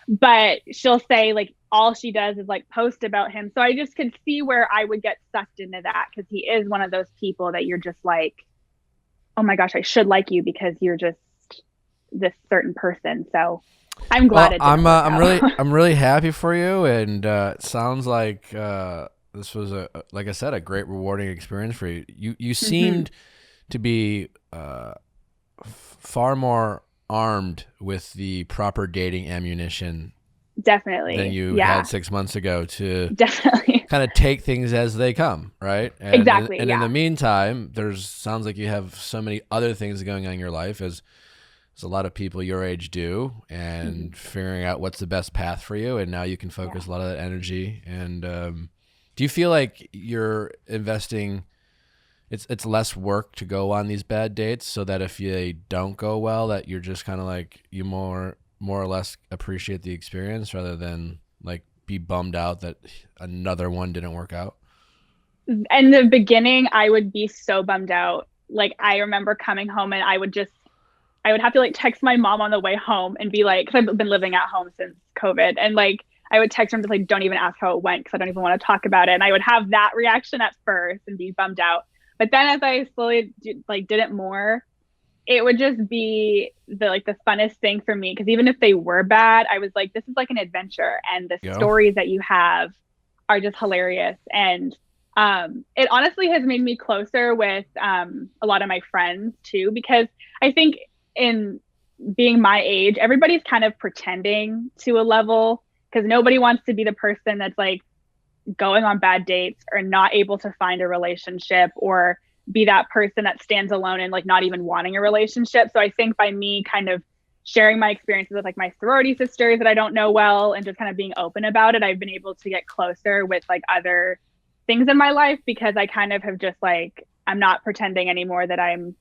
But she'll say, like, all she does is like post about him. So I just could see where I would get sucked into that because he is one of those people that you're just like, oh my gosh, I should like you because you're just this certain person. So I'm glad it didn't work out. I'm really happy for you, and it sounds like this was like I said, a great rewarding experience for you. You seemed to be far more armed with the proper dating ammunition definitely than you had 6 months ago to definitely kind of take things as they come, right? And, exactly. And in the meantime, sounds like you have so many other things going on in your life as a lot of people your age do, and figuring out what's the best path for you. And now you can focus a lot of that energy. And do you feel like you're investing? It's less work to go on these bad dates, so that if they don't go well, that you're just kind of like you more or less appreciate the experience rather than like be bummed out that another one didn't work out? In the beginning, I would be so bummed out. Like I remember coming home and I would have to like text my mom on the way home and be like, because I've been living at home since COVID, and like I would text her and just like, don't even ask how it went because I don't even want to talk about it. And I would have that reaction at first and be bummed out. But then as I slowly did it more, it would just be the funnest thing for me. Because even if they were bad, I was like, this is like an adventure. And the stories that you have are just hilarious. And it honestly has made me closer with a lot of my friends too. Because I think in being my age, everybody's kind of pretending to a level. Because nobody wants to be the person that's like going on bad dates or not able to find a relationship, or be that person that stands alone and like not even wanting a relationship. So I think by me kind of sharing my experiences with like my sorority sisters that I don't know well and just kind of being open about it, I've been able to get closer with like other things in my life, because I kind of have just like, I'm not pretending anymore that I'm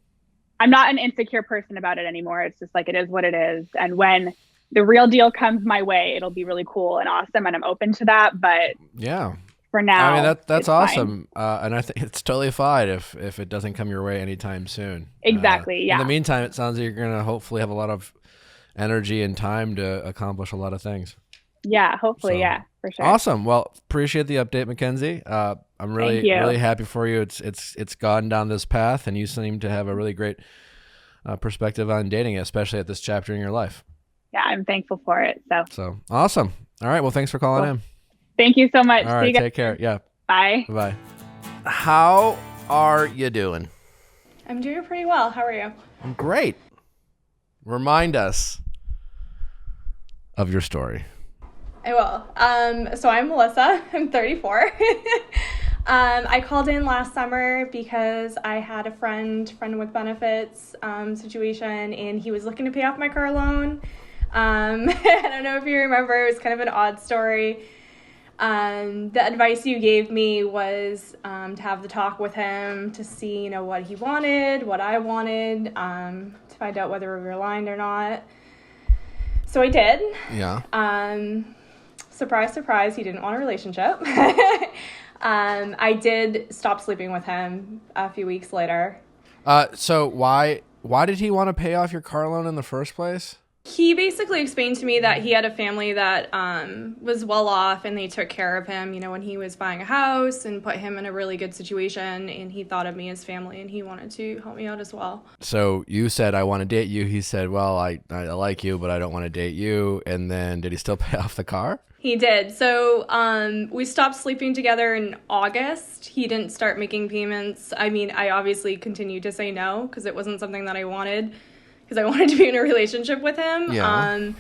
not an insecure person about it anymore. It's just like, it is what it is. And when the real deal comes my way, it'll be really cool and awesome, and I'm open to that. But yeah, for now, I mean that's awesome, and I think it's totally fine if it doesn't come your way anytime soon. Exactly. In the meantime, it sounds like you're gonna hopefully have a lot of energy and time to accomplish a lot of things. Yeah, hopefully, for sure. Awesome. Well, appreciate the update, Mackenzie. I'm really happy for you. It's gone down this path, and you seem to have a really great perspective on dating, especially at this chapter in your life. Yeah, I'm thankful for it. So awesome. All right. Well, thanks for calling in. Thank you so much. All right. Take care. Yeah. Bye. Bye. How are you doing? I'm doing pretty well. How are you? I'm great. Remind us of your story. I will. So I'm Melissa. I'm 34. I called in last summer because I had a friend with benefits situation, and he was looking to pay off my car loan. I don't know if you remember, it was kind of an odd story. The advice you gave me was to have the talk with him to see, what he wanted, what I wanted, to find out whether we were aligned or not. So I did. Yeah. Surprise, surprise, he didn't want a relationship. I did stop sleeping with him a few weeks later. So why did he want to pay off your car loan in the first place? He basically explained to me that he had a family that was well off and they took care of him, when he was buying a house, and put him in a really good situation, and he thought of me as family and he wanted to help me out as well. So you said, I want to date you. He said, well, I like you, but I don't want to date you. And then did he still pay off the car? He did. So we stopped sleeping together in August. He didn't start making payments. I mean, I obviously continued to say no because it wasn't something that I wanted, because I wanted to be in a relationship with him. Yeah.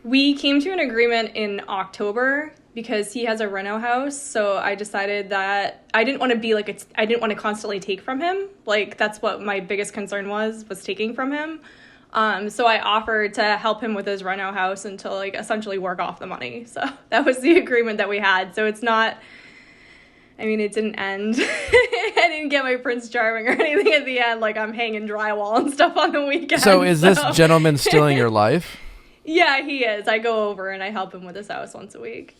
We came to an agreement in October because he has a reno house. So I decided that I didn't want to be I didn't want to constantly take from him. Like, that's what my biggest concern was taking from him. So I offered to help him with his reno house and to essentially work off the money. So that was the agreement that we had. So it's not, it didn't end. I didn't get my Prince Charming or anything at the end. I'm hanging drywall and stuff on the weekend. So is this gentleman still in your life? Yeah, he is. I go over and I help him with his house once a week.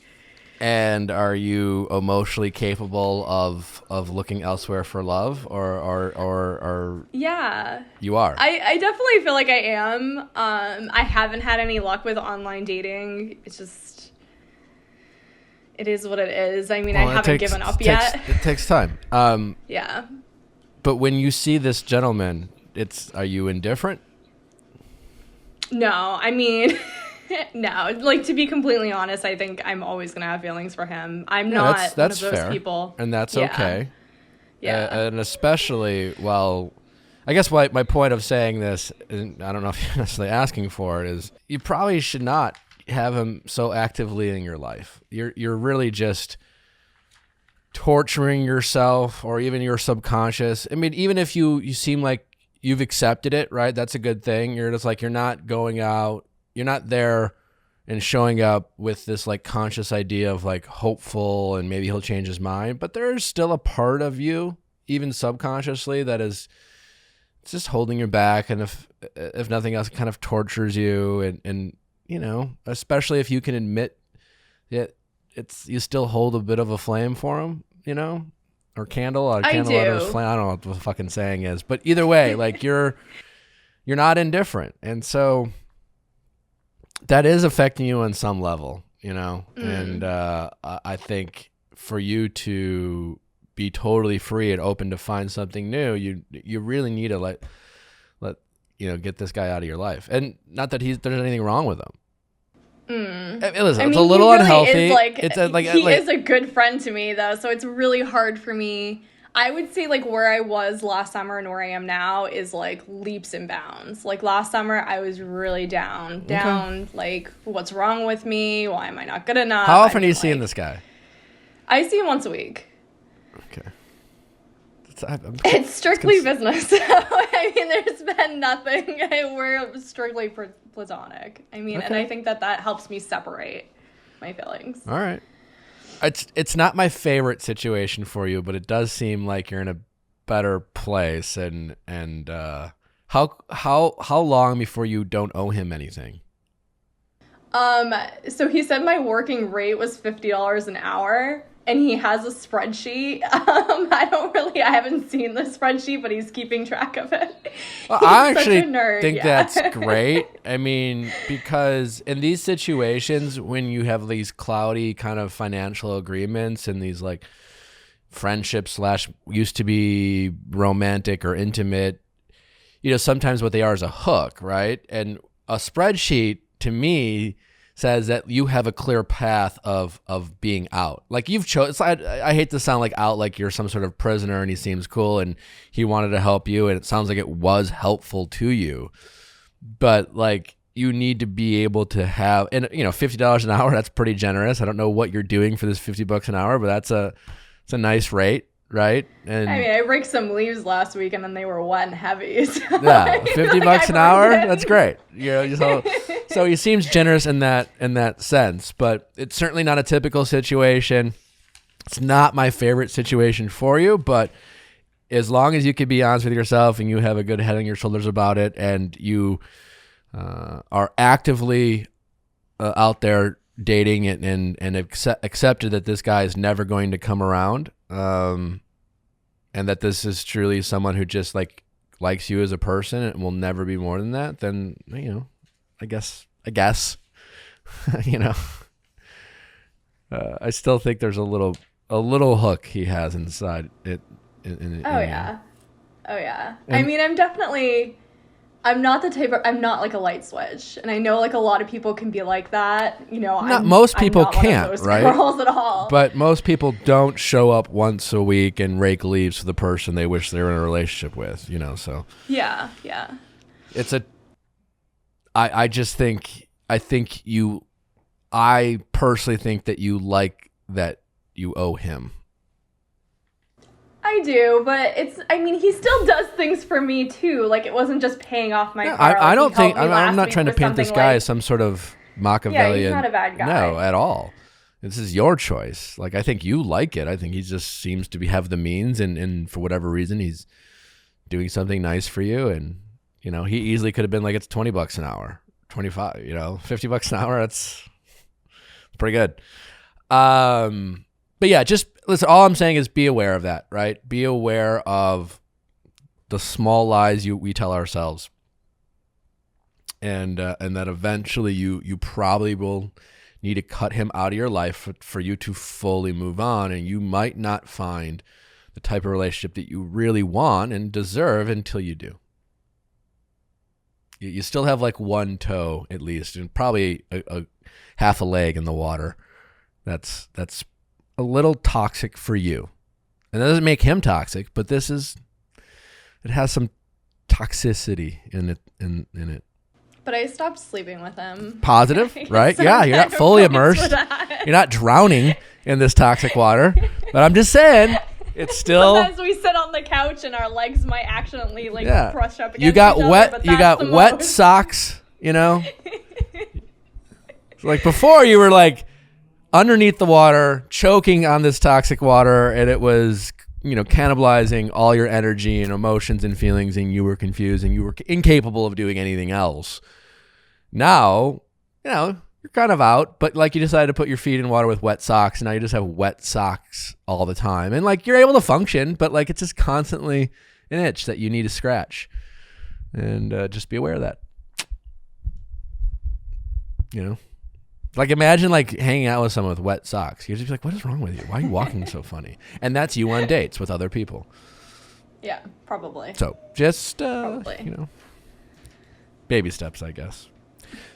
And are you emotionally capable of looking elsewhere for love, or yeah, you are? I definitely feel like I am. I haven't had any luck with online dating. It's just, it is what it is. I haven't given up yet. It takes time. Yeah. But when you see this gentleman, are you indifferent? No, no, to be completely honest, I think I'm always going to have feelings for him. I'm not that's one of those fair. people. And that's okay. Yeah. And especially, I guess my point of saying this, and I don't know if you're necessarily asking for it, is you probably should not have him so actively in your life. You're really just torturing yourself, or even your subconscious. Even if you seem like you've accepted it, right? That's a good thing. You're just you're not going out. You're not there and showing up with this conscious idea of hopeful and maybe he'll change his mind. But there's still a part of you, even subconsciously, that is just holding you back. And if nothing else, kind of tortures you. And especially if you can admit that you still hold a bit of a flame for him, or candle. I do. Flame. I don't know what the fucking saying is. But either way, you're not indifferent. And so that is affecting you on some level, and I think for you to be totally free and open to find something new, you really need to let get this guy out of your life. And not that there's anything wrong with him. Listen, it's a little he really unhealthy. He is a good friend to me, though, so it's really hard for me. I would say where I was last summer and where I am now is leaps and bounds. Last summer I was really down, what's wrong with me? Why am I not good enough? How often are you seeing this guy? I see him once a week. Okay. It's strictly business. There's been nothing. We're strictly platonic. Okay. And I think that helps me separate my feelings. All right. It's not my favorite situation for you, but it does seem like you're in a better place. And how long before you don't owe him anything? So he said my working rate was $50 an hour, and he has a spreadsheet. I haven't seen the spreadsheet, but he's keeping track of it. Well, I actually think that's great. Because in these situations, when you have these cloudy kind of financial agreements and these friendships / used to be romantic or intimate, sometimes what they are is a hook, right? And a spreadsheet, to me, says that you have a clear path of being out. You've chosen. I hate to sound out like you're some sort of prisoner and he seems cool and he wanted to help you and it sounds like it was helpful to you. But you need to be able to have, and $50 an hour, that's pretty generous. I don't know what you're doing for this $50 an hour, but it's a nice rate, right? And I mean, I raked some leaves last week, and then they were wet and heavy. So yeah, $50 an hour. burned it. That's great. So he seems generous in that sense, but it's certainly not a typical situation. It's not my favorite situation for you, but as long as you can be honest with yourself and you have a good head on your shoulders about it, and you are actively out there dating it and accepted that this guy is never going to come around, and that this is truly someone who just likes you as a person and will never be more than that, then I guess I still think there's a little hook he has inside it. Oh yeah. I mean, I'm not like a light switch, and I know like a lot of people can be like that. Most people I'm not can't, one of those right? girls at all. But most people don't show up once a week and rake leaves for the person they wish they were in a relationship with. So yeah. It's I personally think that you like that you owe him. I do, but he still does things for me too. Like, it wasn't just paying off my car. I don't think I'm not week trying to with paint this something guy like- as some sort of Machiavellian. Yeah, he's not a bad guy. No, at all. This is your choice. Like, I think you like it. I think he just seems to have the means, and for whatever reason, he's doing something nice for you. And he easily could have been like, it's $20 an hour, 25. $50 an hour. That's pretty good. But yeah, just listen, all I'm saying is be aware of that, right? Be aware of the small lies we tell ourselves. And that eventually you probably will need to cut him out of your life for you to fully move on, and you might not find the type of relationship that you really want and deserve until you do. You still have like one toe at least, and probably a half a leg in the water. That's a little toxic for you. And that doesn't make him toxic, but it has some toxicity in it. But I stopped sleeping with him. Positive, right? So yeah, you're not fully immersed. You're not drowning in this toxic water. But I'm just saying, it's still. Sometimes we sit on the couch and our legs might accidentally brush up against you got each wet. other, but You got that's the wet most. socks. Like before, you were like underneath the water, choking on this toxic water, and it was cannibalizing all your energy and emotions and feelings, and you were confused and you were incapable of doing anything else. Now, you're kind of out, but like you decided to put your feet in water with wet socks, and now you just have wet socks all the time, and like you're able to function, but like it's just constantly an itch that you need to scratch, and just be aware of that. Like imagine like hanging out with someone with wet socks. You'd just be like, what is wrong with you? Why are you walking so funny? And that's you on dates with other people. Yeah, probably. So just, baby steps, I guess.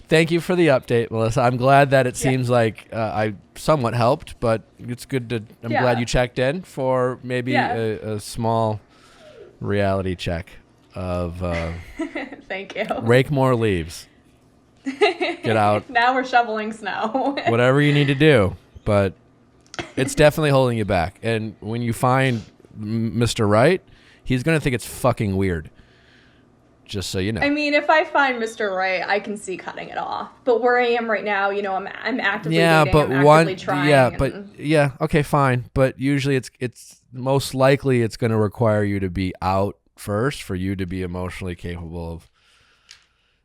Thank you for the update, Melissa. I'm glad that it seems like I somewhat helped, but it's good I'm glad you checked in for maybe a small reality check of Thank you. Rake more leaves. Get out. Now we're shoveling snow. Whatever you need to do, but it's definitely holding you back. And when you find Mr. Right, he's going to think it's fucking weird. Just so you know. I mean, if I find Mr. Right, I can see cutting it off. But where I am right now, I'm actively dating, but I'm actively trying. Okay, fine. But usually it's most likely it's going to require you to be out first for you to be emotionally capable of.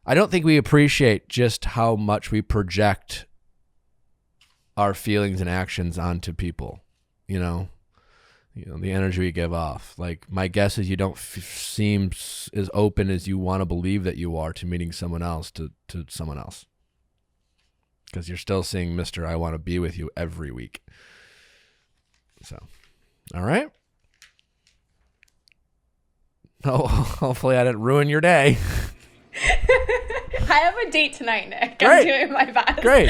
I don't think we appreciate just how much we project our feelings and actions onto people, the energy we give off. Like, my guess is you don't seem as open as you want to believe that you are to meeting someone else, to someone else. Because you're still seeing Mr. I want to be with you every week. So, all right. Oh, hopefully I didn't ruin your day. I have a date tonight, Nick. Great. I'm doing my best. Great.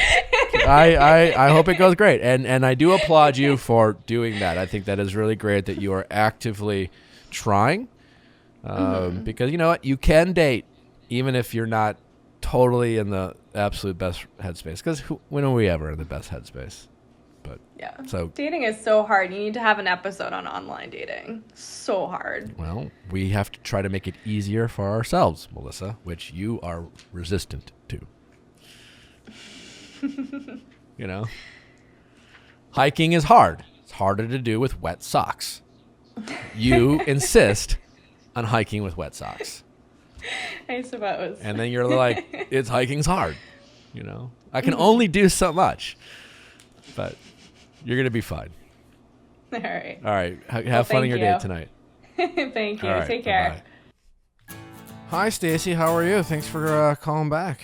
I hope it goes great. And I do applaud you for doing that. I think that is really great that you are actively trying. Because you know what? You can date even if you're not totally in the absolute best headspace. Because when are we ever in the best headspace? But Yeah. so Dating is so hard. You need to have an episode on online dating. So hard. well, we have to try to make it easier for ourselves, Melissa, which you are resistant to. You know, hiking is hard. It's harder to do with wet socks. You insist on hiking with wet socks. I suppose. And then you're like, it's hiking's hard. You know, I can only do so much, but you're going to be fine. All right. All right. Have fun on your date tonight. Thank you. All right, Take care. bye-bye. Hi, Stacy. How are you? Thanks for calling back.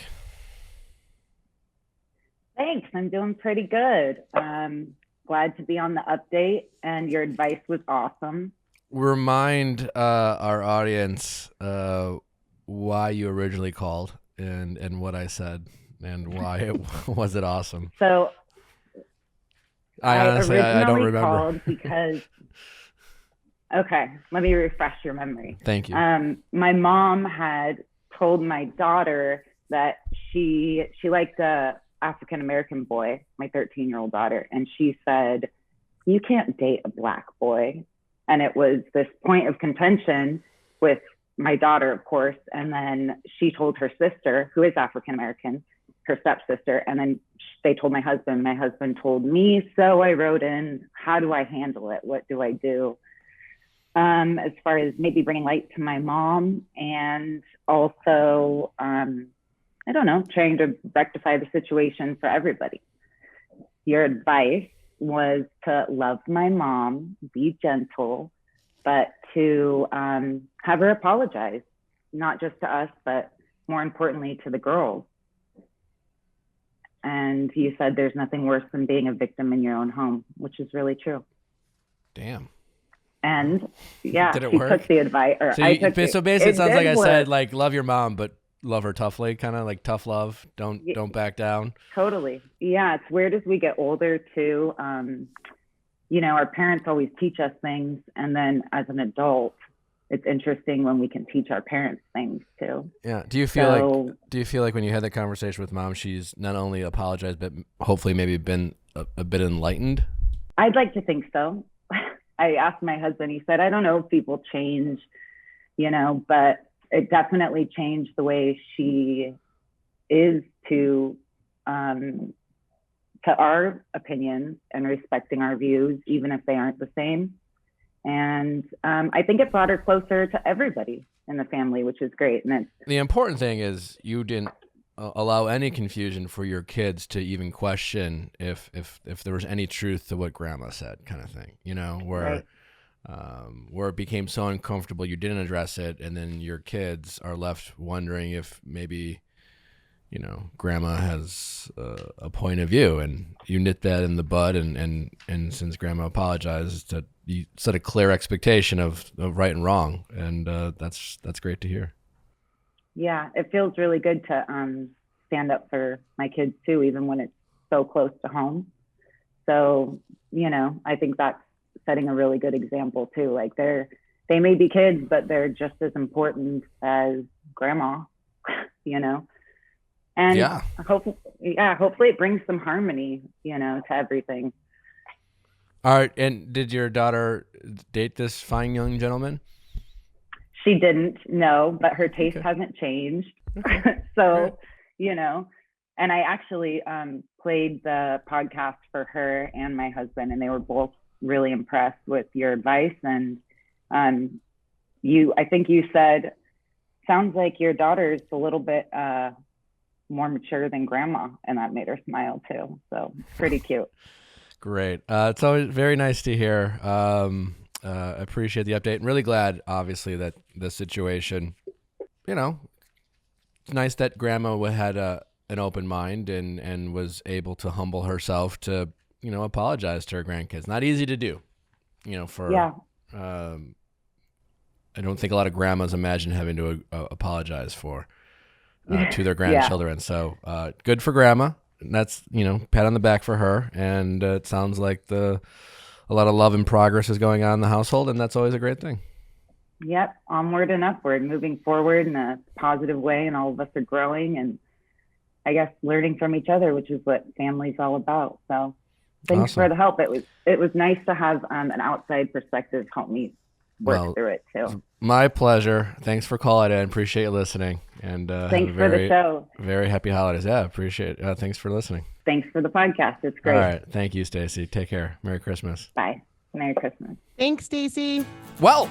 Thanks. I'm doing pretty good. Glad to be on the update, and your advice was awesome. Remind our audience why you originally called and what I said and why it was it awesome. So I honestly I don't remember. Called because okay, let me refresh your memory. Thank you. My mom had told my daughter that she liked a African American boy, my 13-year-old daughter, and she said, "You can't date a black boy." And it was this point of contention with my daughter, of course. And then she told her sister, who is African American, her stepsister, and then they told my husband. My husband told me, so I wrote in, how do I handle it? What do I do? As far as maybe bringing light to my mom, and also, I don't know, trying to rectify the situation for everybody. Your advice was to love my mom, be gentle, but to have her apologize, not just to us, but more importantly to the girls. And you said there's nothing worse than being a victim in your own home, which is really true. Damn. And yeah, Did it she work? took the advice. Or So, I took so basically, it sounds like I work. said, like, love your mom, but love her toughly, kind of like tough love. Don't back down. Totally. Yeah, it's weird as we get older too. You know, our parents always teach us things, and then as an adult, it's interesting when we can teach our parents things too. Yeah. Do you feel like when you had that conversation with mom, she's not only apologized, but hopefully maybe been a bit enlightened? I'd like to think so. I asked my husband, he said, I don't know if people change, you know, but it definitely changed the way she is to our opinions and respecting our views, even if they aren't the same. And I think it brought her closer to everybody in the family, which is great. And the important thing is you didn't allow any confusion for your kids to even question if there was any truth to what grandma said, kind of thing, you know, where it became so uncomfortable you didn't address it, and then your kids are left wondering if maybe, you know, grandma has a point of view, and you nip that in the bud, and since grandma apologized, that you set a clear expectation of right and wrong, and that's great to hear. Yeah, it feels really good to stand up for my kids too, even when it's so close to home. So, you know, I think that's setting a really good example too. Like they may be kids, but they're just as important as grandma, you know? And yeah, hopefully it brings some harmony, you know, to everything. All right. And did your daughter date this fine young gentleman? She didn't, no, but her taste hasn't changed. So, you know, and I actually played the podcast for her and my husband, and they were both really impressed with your advice. And I think you said, sounds like your daughter's a little bit more mature than grandma, and that made her smile too. So pretty cute. Great. It's always very nice to hear. Appreciate the update. I'm really glad, obviously, that the situation, you know, it's nice that grandma had an open mind and was able to humble herself to, you know, apologize to her grandkids. Not easy to do, you know, I don't think a lot of grandmas imagine having to apologize to their grandchildren. Yeah. So good for grandma. And that's, you know, pat on the back for her. And it sounds like a lot of love and progress is going on in the household, and that's always a great thing. Yep. Onward and upward, moving forward in a positive way. And all of us are growing and I guess learning from each other, which is what family's all about. So Thanks Awesome. for the help. It was nice to have an outside perspective help me work through it too. My pleasure. Thanks for calling in. Appreciate you listening. And thanks for the show. Very happy holidays. Yeah, appreciate it. Thanks for listening. Thanks for the podcast. It's great. All right. Thank you, Stacy. Take care. Merry Christmas. Bye. Merry Christmas. Thanks, Stacy. Well,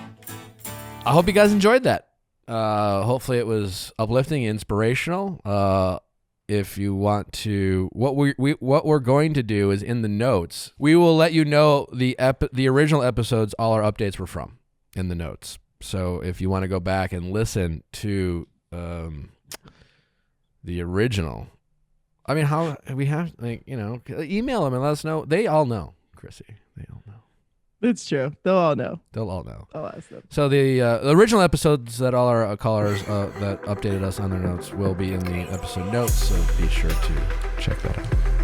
I hope you guys enjoyed that. Hopefully it was uplifting, inspirational. If you want to, what we're going to do is in the notes, we will let you know the original episodes all our updates were from in the notes. So if you want to go back and listen to the original, I mean, how we have email them and let us know. They all know, Chrissy. They all know. It's true. They'll all know. They'll all know. I'll ask them. So the original episodes that all our callers that updated us on their notes will be in the episode notes. So be sure to check that out.